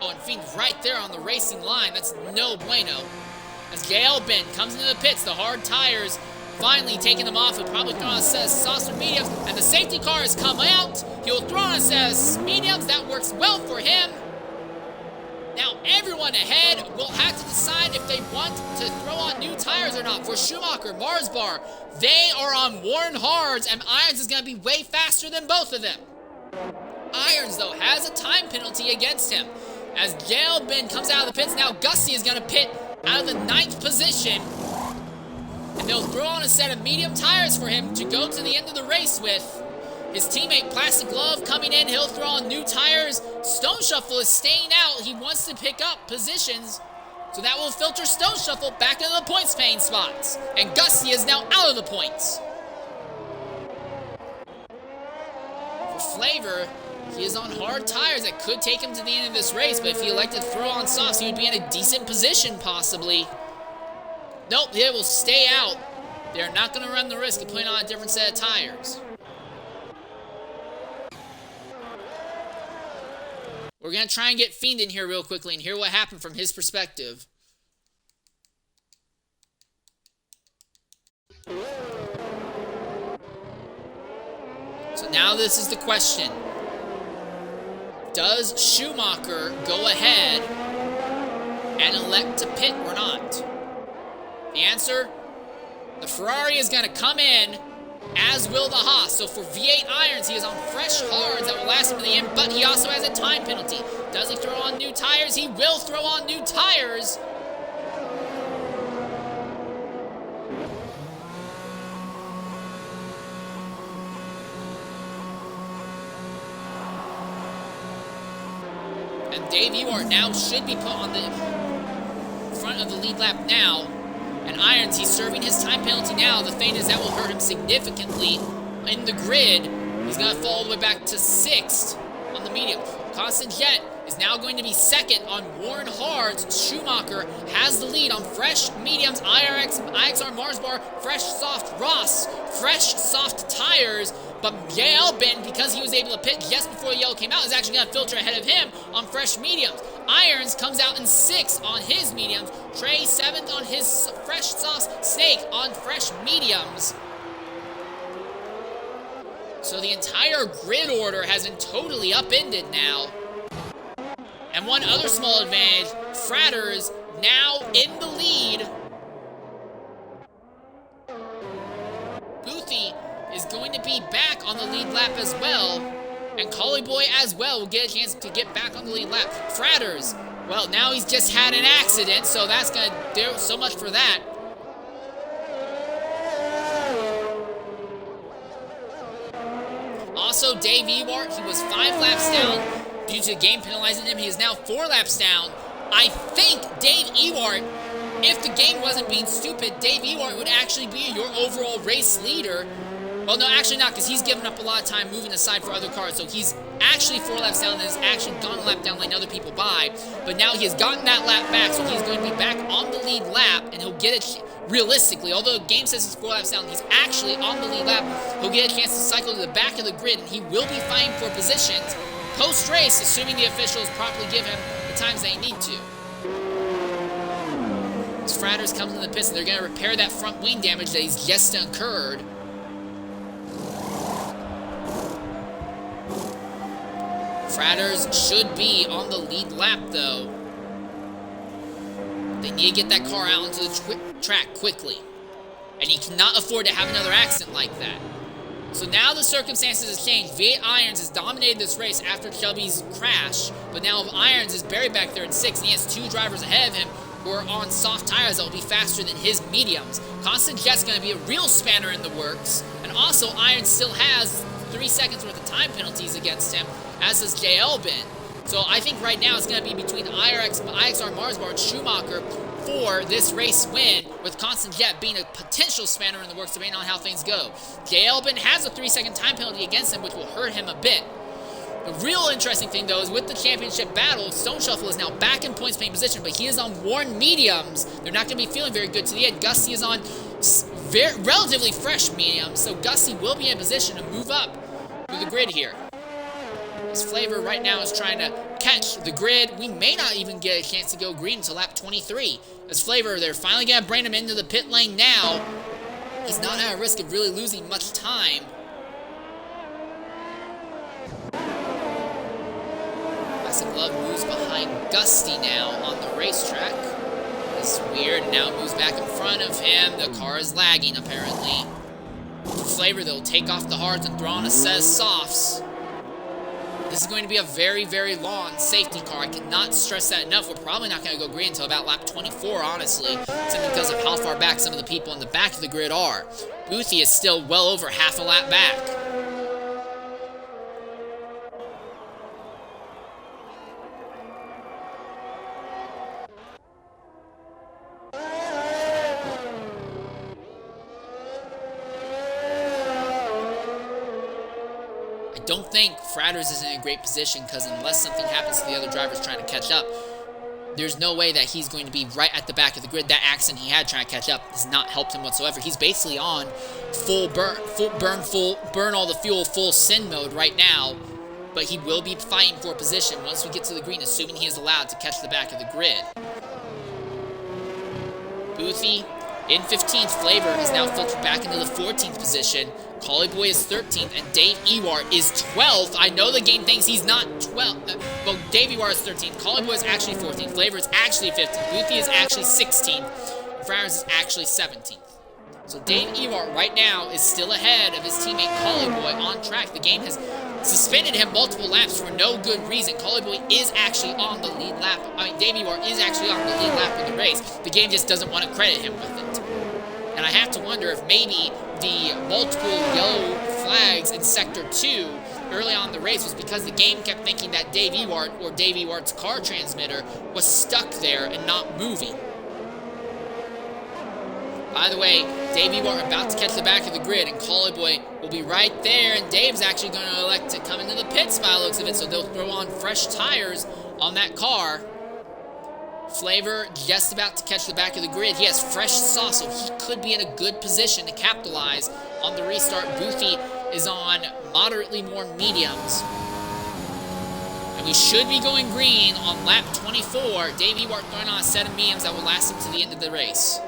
Oh, and Fiend right there on the racing line. That's no bueno. As Gail Ben comes into the pits, the hard tires finally taking them off. He'll probably throw on a set of softs or mediums. And the safety car has come out. He'll throw on a set of mediums. That works well for him. Now everyone ahead will have to decide if they want to throw on new tires or not. For Schumacher, Marsbar, they are on worn hards, and Irons is going to be way faster than both of them. Irons, though, has a time penalty against him. As Gail Ben comes out of the pits, now Gusty is going to pit out of the 9th position. And they'll throw on a set of medium tires for him to go to the end of the race with. His teammate Plastic Glove coming in, he'll throw on new tires. Stone Shuffle is staying out. He wants to pick up positions. So that will filter Stone Shuffle back into the points paying spots. And Gusty is now out of the points. For Flavor, he is on hard tires that could take him to the end of this race, but if he elected to throw on softs, he would be in a decent position, possibly. Nope, they will stay out. They're not going to run the risk of putting on a different set of tires. We're going to try and get Fiend in here real quickly and hear what happened from his perspective. So now this is the question. Does Schumacher go ahead and elect to pit or not? The answer, the Ferrari is going to come in, as will the Haas. So for V8 Irons, he is on fresh hards that will last him to the end, but he also has a time penalty. Does he throw on new tires? He will throw on new tires. And Dave Ewart now should be put on the front of the lead lap now. And Irons, he's serving his time penalty now. The thing is that will hurt him significantly in the grid. He's going to fall all the way back to 6th on the medium. Constant Jet is now going to be 2nd on worn hards. Schumacher has the lead on fresh mediums. IXR Marsbar, fresh soft Ross, fresh soft tires. But Gael Ben, because he was able to pit just before the yellow came out, is actually going to filter ahead of him on fresh mediums. Irons comes out in 6th on his mediums. Trey 7th on his fresh softs. Snake on fresh mediums. So the entire grid order has been totally upended now. And one other small advantage, Fratters now in the lead. Boothie is going to be back on the lead lap as well. And Collie Boy as well will get a chance to get back on the lead lap. Fratters, well, now he's just had an accident, so that's going to do so much for that. Also, Dave Ewart, he was 5 laps down due to the game penalizing him. He is now 4 laps down. I think Dave Ewart, if the game wasn't being stupid, Dave Ewart would actually be your overall race leader. Well, no, actually not, because he's given up a lot of time moving aside for other cars. So he's actually 4 laps down and has actually gone a lap down letting other people by. But now he has gotten that lap back, so he's going to be back on the lead lap, and he'll get it realistically. Although the game says he's 4 laps down, he's actually on the lead lap. He'll get a chance to cycle to the back of the grid, and he will be fighting for positions post-race, assuming the officials properly give him the times they need to. As Fratters comes in the pits, and they're going to repair that front wing damage that he's just incurred. Fratters should be on the lead lap, though. They need to get that car out into the track quickly. And he cannot afford to have another accident like that. So now the circumstances have changed. V8 Irons has dominated this race after Shelby's crash, but now Irons is buried back there in 6th, and he has 2 drivers ahead of him who are on soft tires that will be faster than his mediums. Constant Jet's going to be a real spanner in the works, and also Irons still has 3 seconds worth of time penalties against him, as does JL Ben. So I think right now it's going to be between IXR Marsbar and Schumacher for this race win, with Constant Jet being a potential spanner in the works depending on how things go. JL Ben has a 3-second time penalty against him, which will hurt him a bit. The real interesting thing, though, is with the championship battle, Stone Shuffle is now back in points paying position, but he is on worn mediums. They're not going to be feeling very good to the end. Gusty is on relatively fresh mediums, so Gusty will be in position to move up through the grid here. As Flavor right now is trying to catch the grid. We may not even get a chance to go green until lap 23. As Flavor, they're finally going to bring him into the pit lane now. He's not at a risk of really losing much time. Classic Love moves behind Gusty now on the racetrack. It's weird. Now it moves back in front of him. The car is lagging, apparently. Flavor, they'll take off the hards and throw on a set of softs. This is going to be a very, very long safety car. I cannot stress that enough. We're probably not going to go green until about lap 24, honestly, simply because of how far back some of the people in the back of the grid are. Boothie is still well over half a lap back. I don't think Fratters is in a great position because unless something happens to the other drivers trying to catch up, there's no way that he's going to be right at the back of the grid. That accident he had trying to catch up has not helped him whatsoever. He's basically on full burn all the fuel, full sin mode right now, but he will be fighting for position once we get to the green, assuming he is allowed to catch the back of the grid. Boothie in 15th, Flavor is now filtered back into the 14th position. Collie is 13th, and Dave Ewart is 12th. I know the game thinks he's not 12th. Well, Dave Ewart is 13th. Collie is actually 14th. Flavor is actually 15th. Boothie is actually 16th. And Flowers is actually 17th. So Dave Ewart right now is still ahead of his teammate Collie on track. The game has suspended him multiple laps for no good reason. Collie is actually on the lead lap. Dave Ewart is actually on the lead lap of the race. The game just doesn't want to credit him with it. And I have to wonder if maybe the multiple yellow flags in Sector 2 early on in the race was because the game kept thinking that Dave Ewart or Dave Ewart's car transmitter was stuck there and not moving. By the way, Dave Ewart about to catch the back of the grid, and Collie will be right there, and Dave's actually going to elect to come into the pits by the looks of it, so they'll throw on fresh tires on that car. Flavor just about to catch the back of the grid. He has fresh sauce, so he could be in a good position to capitalize on the restart. Boothie is on moderately more mediums. And we should be going green on lap 24. Dave Ewart throwing on a set of mediums that will last him to the end of the race.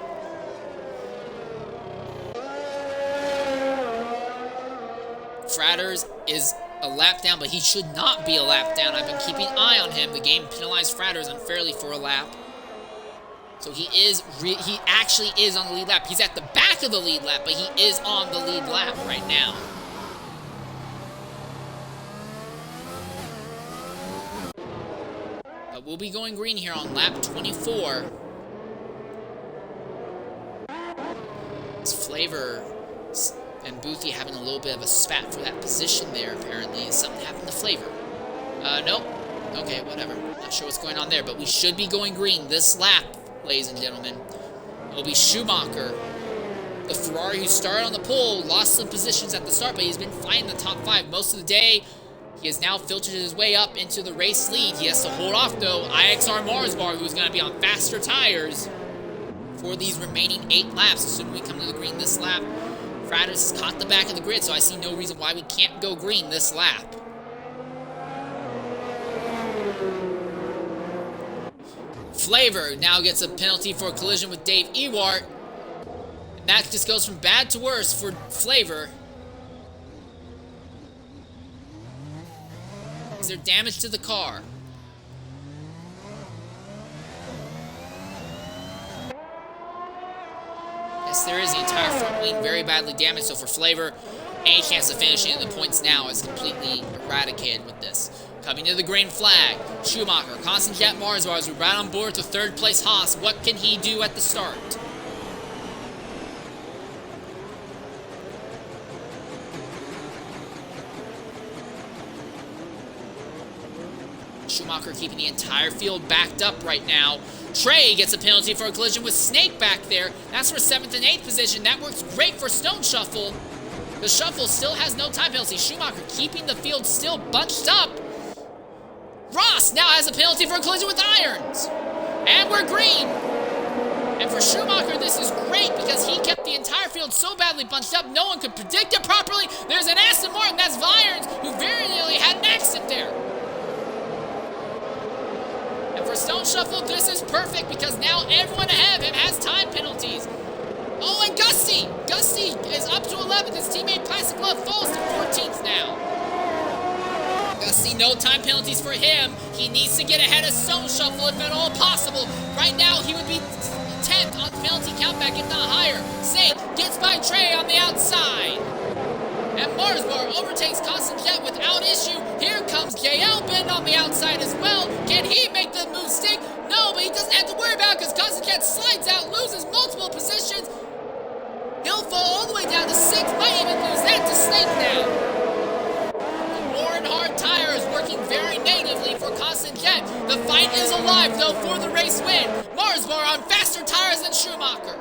Fratters is a lap down, but he should not be a lap down. I've been keeping an eye on him. The game penalized Fratters unfairly for a lap. So he actually is on the lead lap. He's at the back of the lead lap, but he is on the lead lap right now. But we'll be going green here on lap 24. It's Flavor and Boothie having a little bit of a spat for that position there, apparently. Something happened to Flavor. Nope. Okay, whatever. Not sure what's going on there, but we should be going green this lap, ladies and gentlemen. It'll be Schumacher. The Ferrari who started on the pole, lost some positions at the start, but he's been fighting the top 5 most of the day. He has now filtered his way up into the race lead. He has to hold off, though, IXR Marsbar, who's going to be on faster tires for these remaining 8 laps, assuming we come to the green this lap. Fratters has caught the back of the grid, so I see no reason why we can't go green this lap. Flavor now gets a penalty for a collision with Dave Ewart. And that just goes from bad to worse for Flavor. Is there damage to the car? Yes, there is. The entire front wing very badly damaged, so for Flavor, any chance of finishing in the points now is completely eradicated with this. Coming to the green flag, Schumacher, Constant Jet Marzbar as we ride on board to third place Haas. What can he do at the start? Schumacher keeping the entire field backed up right now. Trey gets a penalty for a collision with Snake back there. That's for 7th and 8th position. That works great for Stone Shuffle. The Shuffle still has no time penalty. Schumacher keeping the field still bunched up. Ross now has a penalty for a collision with Irons. And we're green. And for Schumacher, this is great because he kept the entire field so badly bunched up, no one could predict it properly. There's an Aston Martin, that's Irons, who very nearly had an accident there. And for Stone Shuffle, this is perfect because now everyone ahead of him has time penalties. Oh, and Gusty! Gusty is up to 11th. His teammate Plastic Glove falls to 14th now. Gusty, no time penalties for him. He needs to get ahead of Stone Shuffle if at all possible. Right now, he would be 10th on penalty countback, if not higher. Snake gets by Trey on the outside. And Marsbar overtakes Constant Jet without issue. Here comes JL Ben on the outside as well. Can he make the move stick? No, but he doesn't have to worry about it because Constant Jet slides out, loses multiple positions. He'll fall all the way down to 6th, might even lose that to Snake now. Warren Hard Tires working very natively for Constant Jet. The fight is alive though for the race win. Marsbar on faster tires than Schumacher.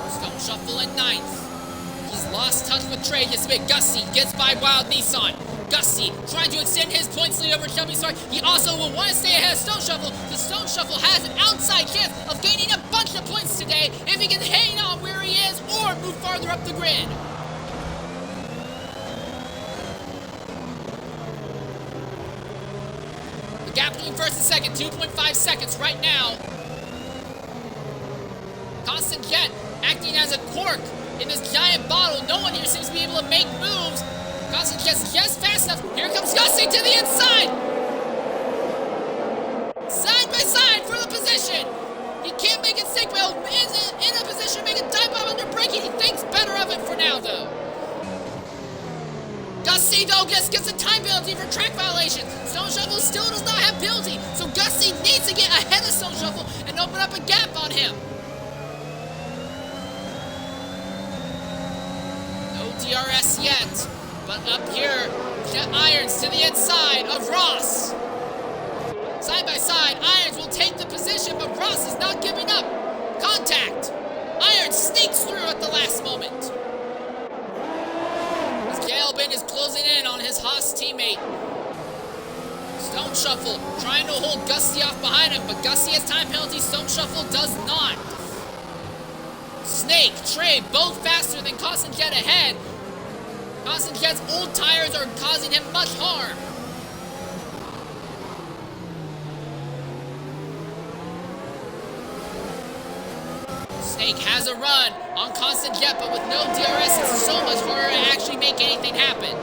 Stone Shuffle in 9th. He's lost touch with Trey just a bit. Gusty gets by Wild Nissan. Gusty trying to extend his points lead over Shelby Stark. He also will want to stay ahead of Stone Shuffle. The Stone Shuffle has an outside chance of gaining a bunch of points today if he can hang on where he is or move farther up the grid. The gap between first and second, 2.5 seconds right now. Constant Jet acting as a cork in this giant bottle. No one here seems to be able to make moves. Constant Jet's just fast enough. Here comes Gusty to the inside. Side by side for the position. He can't make it stick, but isn't in a position to make a dive bomb under braking. He thinks better of it for now, though. Gusty, though, gets a time penalty for track violation. Stone Shuffle still does not have penalty, so Gusty needs to get ahead of Stone Shuffle and open up a gap on him. No DRS yet. But up here, Jet Irons to the inside of Ross. Side by side, Irons will take the position, but Ross is not giving up. Contact. Irons sneaks through at the last moment. As JL Ben is closing in on his Haas teammate. Stone Shuffle trying to hold Gusty off behind him, but Gusty has time penalty. Stone Shuffle does not. Snake, Trey, both faster than Constant Jet ahead. Constant Jet's old tires are causing him much harm. Snake has a run on Constant Jet, but with no DRS, it's so much harder to actually make anything happen.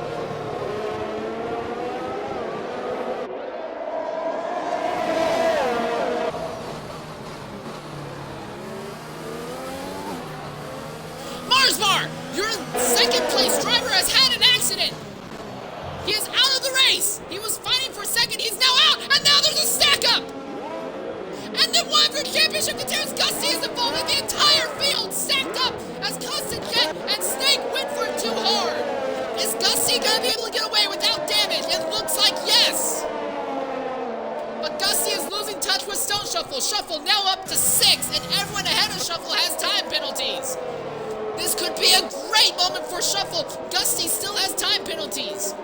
Marsbar, your second place driver has had an accident. He is out of the race. He was fighting for second. He's now out, and now there's a stack up. And the one for championship contenders, Gusty is involved with the entire field stacked up as Constant Jet and Snake went for it too hard. Is Gusty gonna be able to get away without damage? It looks like yes. But Gusty is losing touch with Stone Shuffle. Shuffle now up to 6, and everyone ahead of Shuffle has time penalties. This could be a great moment for Shuffle. Gusty still has time penalties.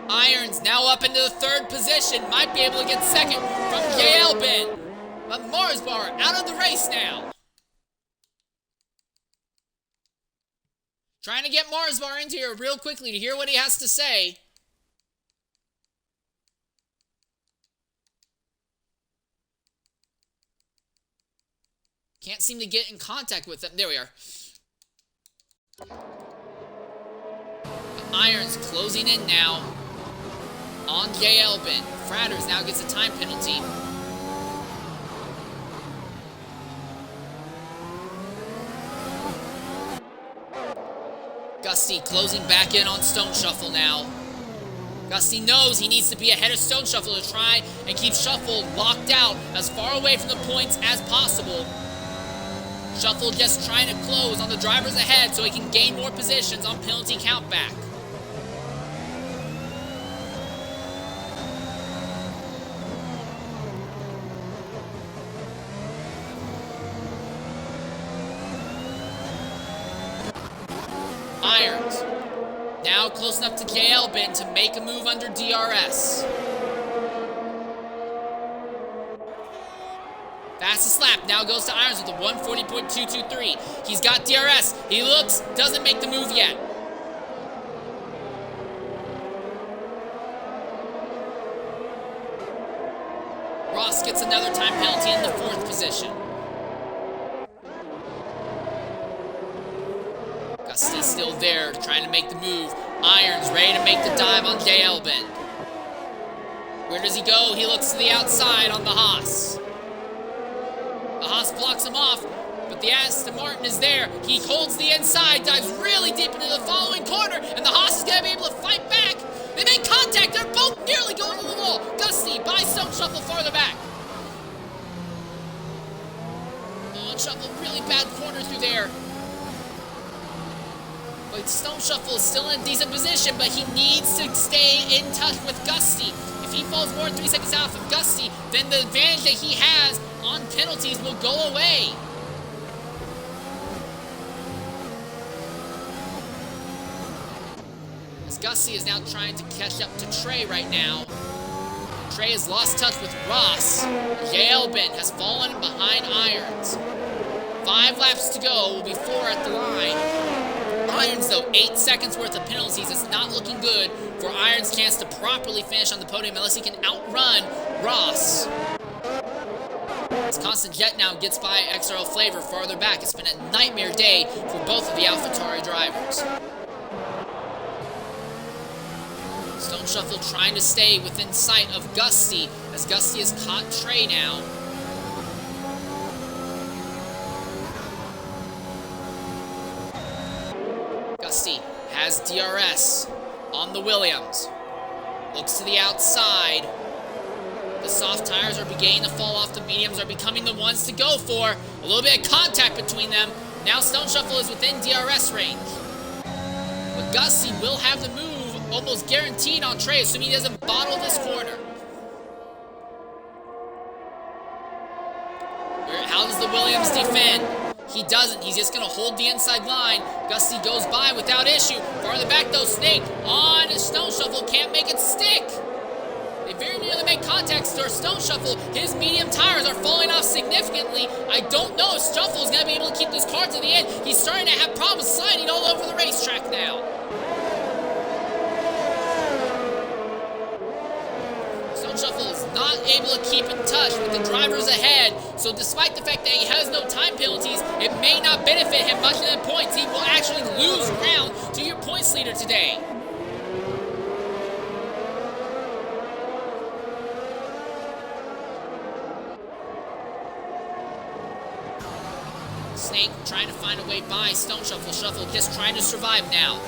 Irons now up into the 3rd position. Might be able to get 2nd from JL Ben. But Marsbar out of the race now. Trying to get Marsbar into here real quickly to hear what he has to say. Can't seem to get in contact with them. There we are. Irons closing in now on Jay Elbin. Fratters now gets a time penalty. Gusty closing back in on Stone Shuffle now. Gusty knows he needs to be ahead of Stone Shuffle to try and keep Shuffle locked out as far away from the points as possible. Shuffle just trying to close on the drivers ahead so he can gain more positions on penalty countback. Irons now close enough to Jay Elbin to make a move under DRS. Fastest lap now goes to Irons with a 140.223. He's got DRS. He looks, doesn't make the move yet. Ross gets another time penalty in the 4th position. Gusty's still there, trying to make the move. Irons ready to make the dive on Jay Elbin. Where does he go? He looks to the outside on the Haas. The Haas blocks him off, but the Aston Martin is there. He holds the inside, dives really deep into the following corner, and the Haas is going to be able to fight back. They make contact. They're both nearly going to the wall. Gusty by Stone Shuffle farther back. Oh, Shuffle, really bad corner through there. But Stone Shuffle is still in a decent position, but he needs to stay in touch with Gusty. If he falls more than 3 seconds out of Gusty, then the advantage that he has on penalties will go away. As Gusty is now trying to catch up to Trey right now. Trey has lost touch with Ross. Jay Elbin has fallen behind Irons. 5 laps to go, will be 4 at the line. Irons, though, 8 seconds worth of penalties. It's not looking good for Irons' chance to properly finish on the podium unless he can outrun Ross. As Constant Jet now gets by XRL Flavor farther back. It's been a nightmare day for both of the AlphaTauri drivers. Stone Shuffle trying to stay within sight of Gusty as Gusty has caught Trey now. Gusty has DRS on the Williams. Looks to the outside. The soft tires are beginning to fall off. The mediums are becoming the ones to go for. A little bit of contact between them. Now Stone Shuffle is within DRS range. But Gusty will have the move almost guaranteed on Trey, assuming he doesn't bottle this corner. How does the Williams defend? He doesn't. He's just going to hold the inside line. Gusty goes by without issue. Farther back, though, Snake on his Stone Shuffle. Can't make it stick. They very nearly make contact. Stone Shuffle, his medium tires are falling off significantly. I don't know if Shuffle is going to be able to keep this car to the end. He's starting to have problems sliding all over the racetrack now. Stone Shuffle is not able to keep in touch with the drivers ahead, so despite the fact that he has no time penalties, it may not benefit him much in the points. He will actually lose ground to your points leader today. Snake trying to find a way by Stone Shuffle. Shuffle just trying to survive now.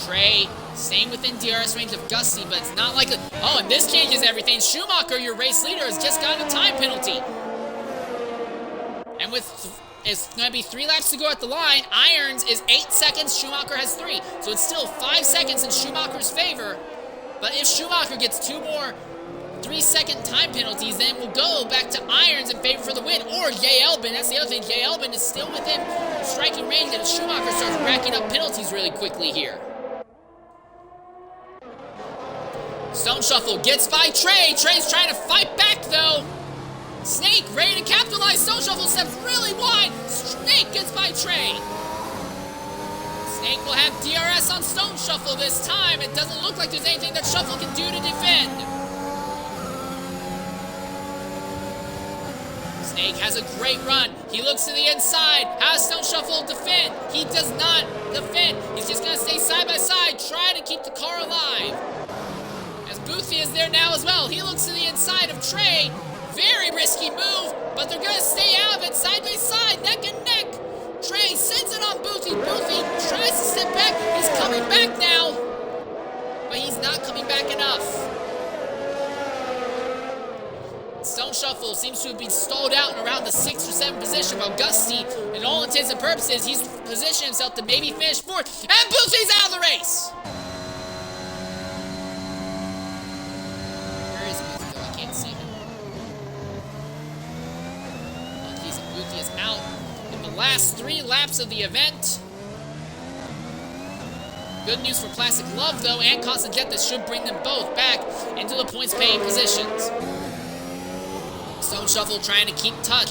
Trey staying within DRS range of Gusty, but it's not like a... Oh, and this changes everything. Schumacher, your race leader, has just gotten a time penalty. And with... It's going to be 3 laps to go at the line. Irons is 8 seconds. Schumacher has 3. So it's still 5 seconds in Schumacher's favor. But if Schumacher gets 2 more 3-second time penalties, then we'll go back to Irons in favor for the win. Or Jay Elbin. That's the other thing. Jay Elbin is still within striking range, and Schumacher starts racking up penalties really quickly here. Stone Shuffle gets by Trey. Trey's trying to fight back, though. Snake ready to capitalize. Stone Shuffle steps really wide. Snake gets by Trey. Snake will have DRS on Stone Shuffle this time. It doesn't look like there's anything that Shuffle can do to defend. Snake has a great run. He looks to the inside. How does Stone Shuffle defend? He does not defend. He's just going to stay side by side, trying to keep the car alive. As Boothie is there now as well. He looks to the inside of Trey. Very risky move, but they're going to stay out of it side by side, neck and neck. Trey sends it on Boothie. Boothie tries to step back. He's coming back now, but he's not coming back enough. Stone Shuffle seems to have been stalled out in around the 6th or 7th position, while Gusty, in all intents and purposes, he's positioned himself to maybe finish 4th, and Boothy's out of the race! Where is Boothie, though? I can't see him. Boothie is out in the last 3 laps of the event. Good news for Plastic Love, though, and Constant Jet. This should bring them both back into the points-paying positions. Stone Shuffle trying to keep touch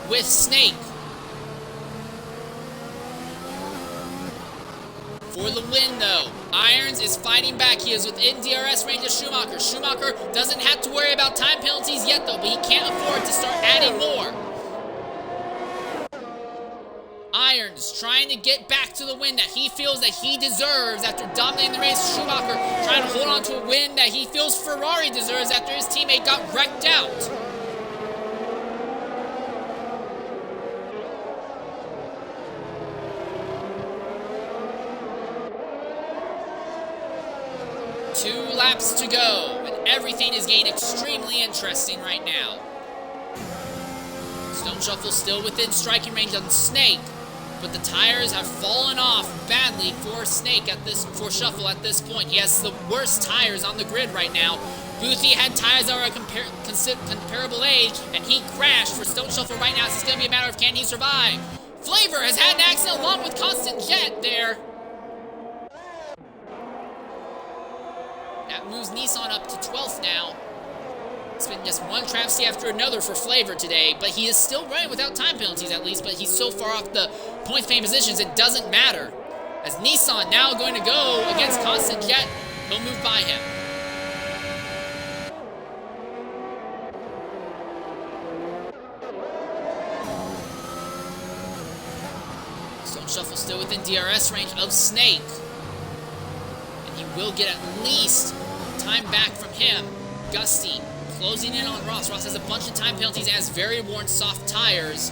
with Snake. For the win, though, Irons is fighting back. He is within DRS range of Schumacher. Schumacher doesn't have to worry about time penalties yet, though, but he can't afford to start adding more. Irons trying to get back to the win that he feels that he deserves after dominating the race. Schumacher trying to hold on to a win that he feels Ferrari deserves after his teammate got wrecked out. Two laps to go, and everything is getting extremely interesting right now. Stone Shuffle still within striking range on Snake, but the tires have fallen off badly for for Shuffle at this point. He has the worst tires on the grid right now. Boothie had tires that are a comparable age, and he crashed. For Stone Shuffle right now, it's going to be a matter of can he survive. Flavor has had an accident along with Constant Jet there. That moves Nissan up to 12th now. It's been just one travesty after another for Flavor today, but he is still running without time penalties at least, but he's so far off the points-paying positions, it doesn't matter. As Nissan now going to go against Constant Jet, he'll move by him. Stone Shuffle still within DRS range of Snake. He will get at least time back from him. Gusty closing in on Ross. Ross has a bunch of time penalties and has very worn soft tires.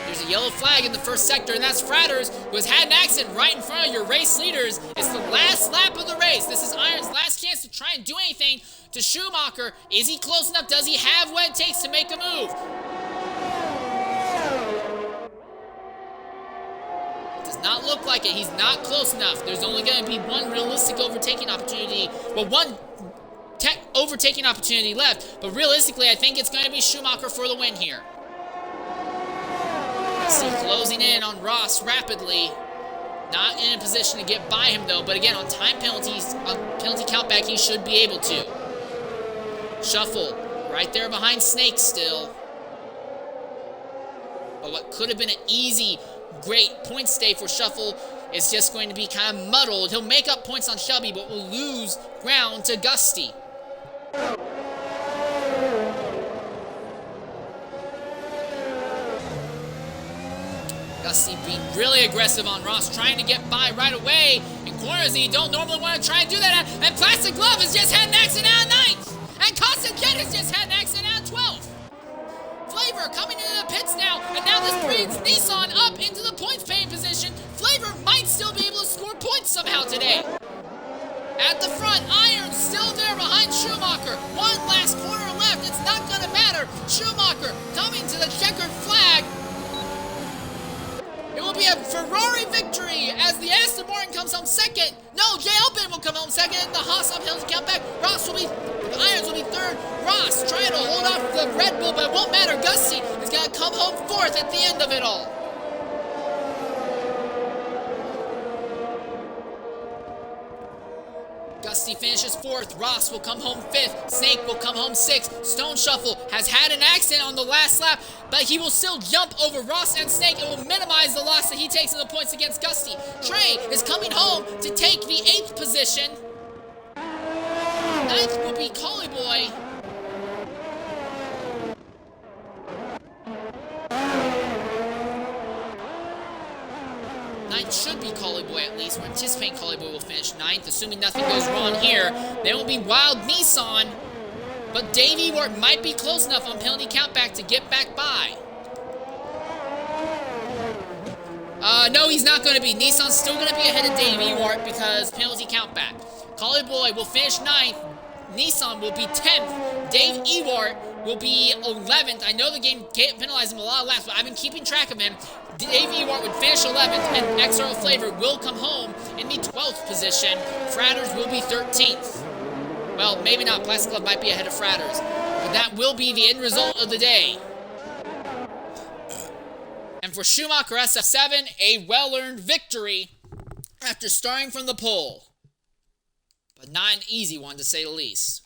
There's a yellow flag in the first sector, and that's Fratters, who has had an accident right in front of your race leaders. It's the last lap of the race. This is Iron's last chance to try and do anything to Schumacher. Is he close enough? Does he have what it takes to make a move? Does not look like it. He's not close enough. There's only going to be one realistic overtaking opportunity. Well, one overtaking opportunity left. But realistically, I think it's going to be Schumacher for the win here. See closing in on Ross rapidly. Not in a position to get by him, though. But again, on time penalties, on penalty countback, he should be able to. Shuffle right there behind Snake still. But what could have been an easy, great point stay for Shuffle is just going to be kind of muddled. He'll make up points on Shelby, but will lose ground to Gusty. Gusty being really aggressive on Ross, trying to get by right away in corners that you don't normally want to try and do that at. And Plastic Glove has just had an accident out of 9th. And Constant Jet has just had an accident out of 12th. Flavor coming into the pits now, and now this brings Nissan up into the points-paying position. Flavor might still be able to score points somehow today. At the front, Iron's still there behind Schumacher. One last corner left. It's not going to matter. Schumacher coming to the checkered flag. It will be a Ferrari victory as the Aston Martin comes home second. No, J. Albin will come home second, and the Haas on penalty count back. Irons will be third. Ross trying to hold off the Red Bull, but it won't matter. Gusty is going to come home fourth at the end of it all. Gusty finishes fourth. Ross will come home fifth. Snake will come home sixth. Stone Shuffle has had an accident on the last lap, but he will still jump over Ross and Snake. It will minimize the loss that he takes in the points against Gusty. Trey is coming home to take the 8th position. Ninth will be Collie Boy. Ninth should be Collie Boy at least. We're anticipating Collie Boy will finish ninth, assuming nothing goes wrong here. There will be Wild Nissan, but Dave Ewart might be close enough on penalty countback to get back by. No, he's not going to be. Nissan's still going to be ahead of Dave Ewart because penalty countback. Collie Boy will finish ninth. Nissan will be 10th. Dave Ewart will be 11th. I know the game can't penalize him a lot of laps, but I've been keeping track of him. Dave Ewart would finish 11th, and XRL Flavor will come home in the 12th position. Fratters will be 13th. Well, maybe not. Plastic Glove might be ahead of Fratters, but that will be the end result of the day. And for Schumacher SF7, a well-earned victory after starting from the pole. But not an easy one, to say the least.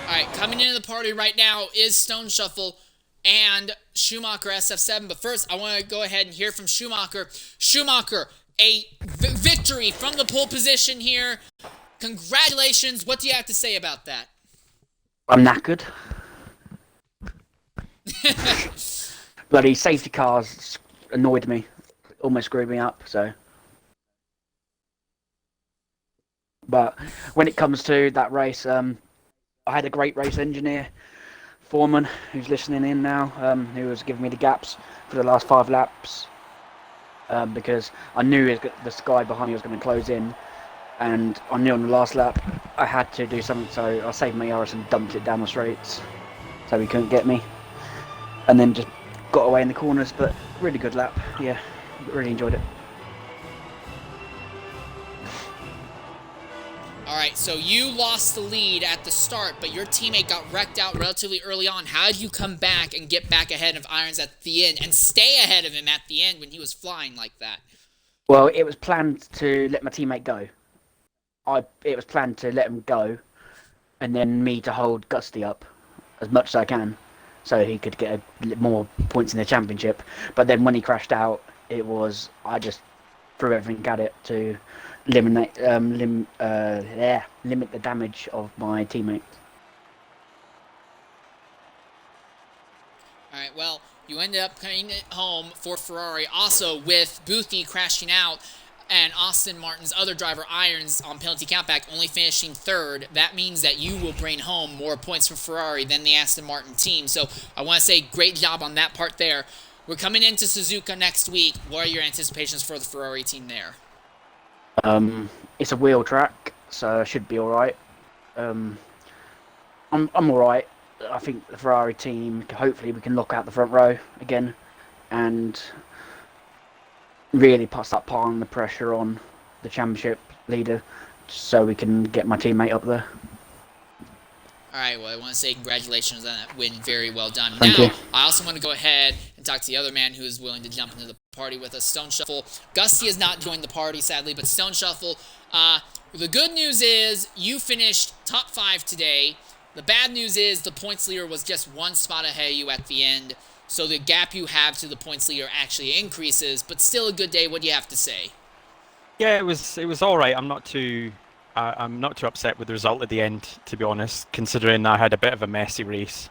Alright, coming into the party right now is Stone Shuffle and Schumacher SF7. But first, I want to go ahead and hear from Schumacher. Schumacher, a victory from the pole position here. Congratulations. What do you have to say about that? I'm knackered. Bloody safety cars annoyed me. Almost screwed me up, so. But when it comes to that race, I had a great race engineer, Foreman, who's listening in now, who was giving me the gaps for the last 5 laps, because I knew the guy behind me was going to close in, and I knew on the last lap I had to do something, so I saved my ERS and dumped it down the straights, so he couldn't get me, and then just got away in the corners. But really good lap, yeah, really enjoyed it. Alright, so you lost the lead at the start, but your teammate got wrecked out relatively early on. How did you come back and get back ahead of Irons at the end and stay ahead of him at the end when he was flying like that? Well, it was planned to let my teammate go. It was planned to let him go, and then me to hold Gusty up as much as I can, so he could get more points in the championship. But then when he crashed out, I just threw everything at it to limit the damage of my teammate. Alright, well, you ended up coming home for Ferrari, also with Boothie crashing out, and Austin Martin's other driver, Irons, on penalty countback, only finishing 3rd. That means that you will bring home more points from Ferrari than the Aston Martin team. So I want to say great job on that part there. We're coming into Suzuka next week. What are your anticipations for the Ferrari team there? It's a wheel track, so I should be alright. I'm alright. I think the Ferrari team, hopefully we can lock out the front row again and really start piling the pressure on the championship leader so we can get my teammate up there. Alright, well, I want to say congratulations on that win. Very well done. Thank now, you. I also want to go ahead and talk to the other man who is willing to jump into the party with us, Stone Shuffle. Gusty has not joined the party, sadly, but Stone Shuffle, the good news is you finished top 5 today. The bad news is the points leader was just 1 spot ahead of you at the end, so the gap you have to the points leader actually increases, but still a good day. What do you have to say? Yeah, it was all right. I'm not too upset with the result at the end, to be honest, considering I had a bit of a messy race.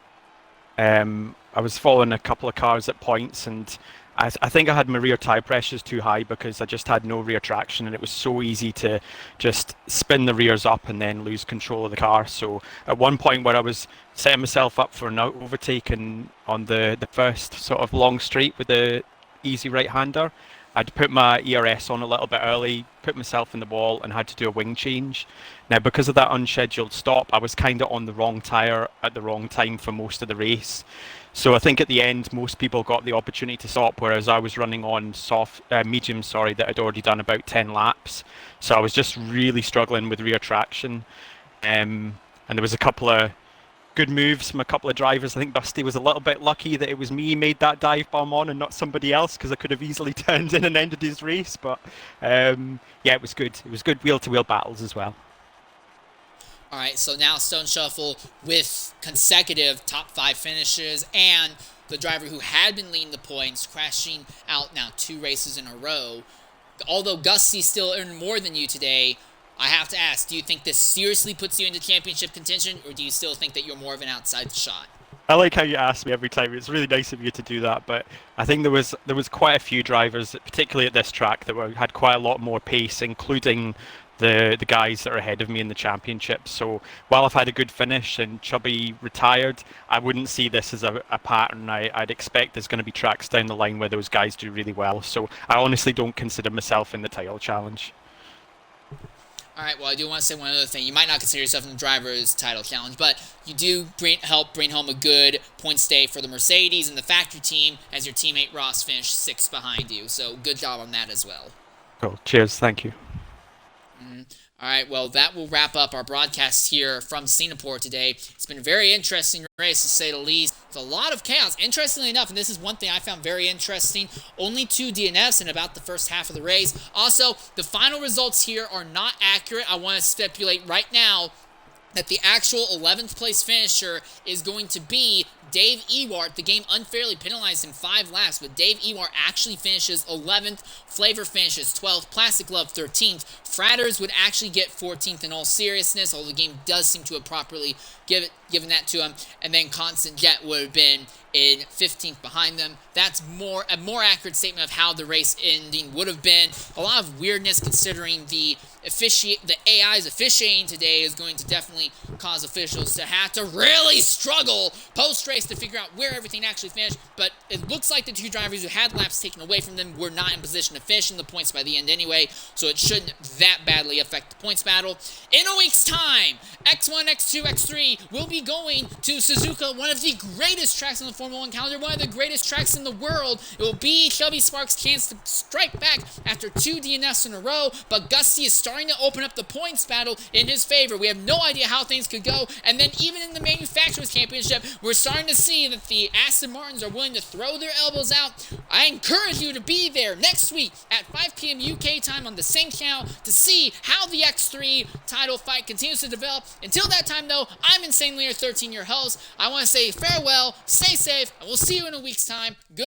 I was following a couple of cars at points, and I think I had my rear tyre pressures too high because I just had no rear traction, and it was so easy to just spin the rears up and then lose control of the car. So at one point where I was setting myself up for an overtake on the first sort of long straight with the easy right-hander, I'd put my ERS on a little bit early, put myself in the wall, and had to do a wing change. Now, because of that unscheduled stop, I was kind of on the wrong tyre at the wrong time for most of the race. So I think at the end, most people got the opportunity to stop, whereas I was running on medium, that had already done about 10 laps. So I was just really struggling with rear traction. And there was a couple of good moves from a couple of drivers. I think Dusty was a little bit lucky that it was me who made that dive bomb on and not somebody else, because I could have easily turned in and ended his race. But yeah, it was good. It was good wheel-to-wheel battles as well. All right, so now Stone Shuffle with consecutive top 5 finishes, and the driver who had been leading the points crashing out now 2 races in a row. Although Gusty still earned more than you today, I have to ask, do you think this seriously puts you into championship contention, or do you still think that you're more of an outside shot? I like how you ask me every time. It's really nice of you to do that, but I think there was quite a few drivers, particularly at this track, that had quite a lot more pace, including the guys that are ahead of me in the championship. So while I've had a good finish and Chubby retired, I wouldn't see this as a pattern. I'd expect there's going to be tracks down the line where those guys do really well. So I honestly don't consider myself in the title challenge. All right, well, I do want to say one other thing. You might not consider yourself in the driver's title challenge, but you do help bring home a good points day for the Mercedes and the factory team, as your teammate Ross finished 6th behind you. So good job on that as well. Cool. Cheers. Thank you. All right, well, that will wrap up our broadcast here from Singapore today. It's been a very interesting race, to say the least. It's a lot of chaos. Interestingly enough, and this is one thing I found very interesting, only 2 DNFs in about the first half of the race. Also, the final results here are not accurate. I want to stipulate right now that the actual 11th place finisher is going to be Dave Ewart. The game unfairly penalized him 5 laps, but Dave Ewart actually finishes 11th. Flavor finishes 12th. Plastic Glove 13th. Fratters would actually get 14th in all seriousness, although the game does seem to have properly given that to him. And then Constant Jet would have been in 15th behind them. That's a more accurate statement of how the race ending would have been. A lot of weirdness, considering the AI's officiating today is going to definitely cause officials to have to really struggle post-race to figure out where everything actually finished. But it looks like the 2 drivers who had laps taken away from them were not in position to finish in the points by the end anyway, so it shouldn't that badly affect the points battle. In a week's time, X1, X2, X3 will be going to Suzuka, one of the greatest tracks on the Formula 1 calendar, one of the greatest tracks in the world. It will be Shelby Sparks' chance to strike back after 2 DNFs in a row, but Gusty is starting to open up the points battle in his favor. We have no idea how things could go, and then even in the Manufacturers' Championship, we're starting to see that the Aston Martins are willing to throw their elbows out. I encourage you to be there next week at 5 p.m. UK time on the same channel to see how the X3 title fight continues to develop. Until that time, though, I'm Insane Leader 13, your host. I want to say farewell, stay safe, and we'll see you in a week's time. Good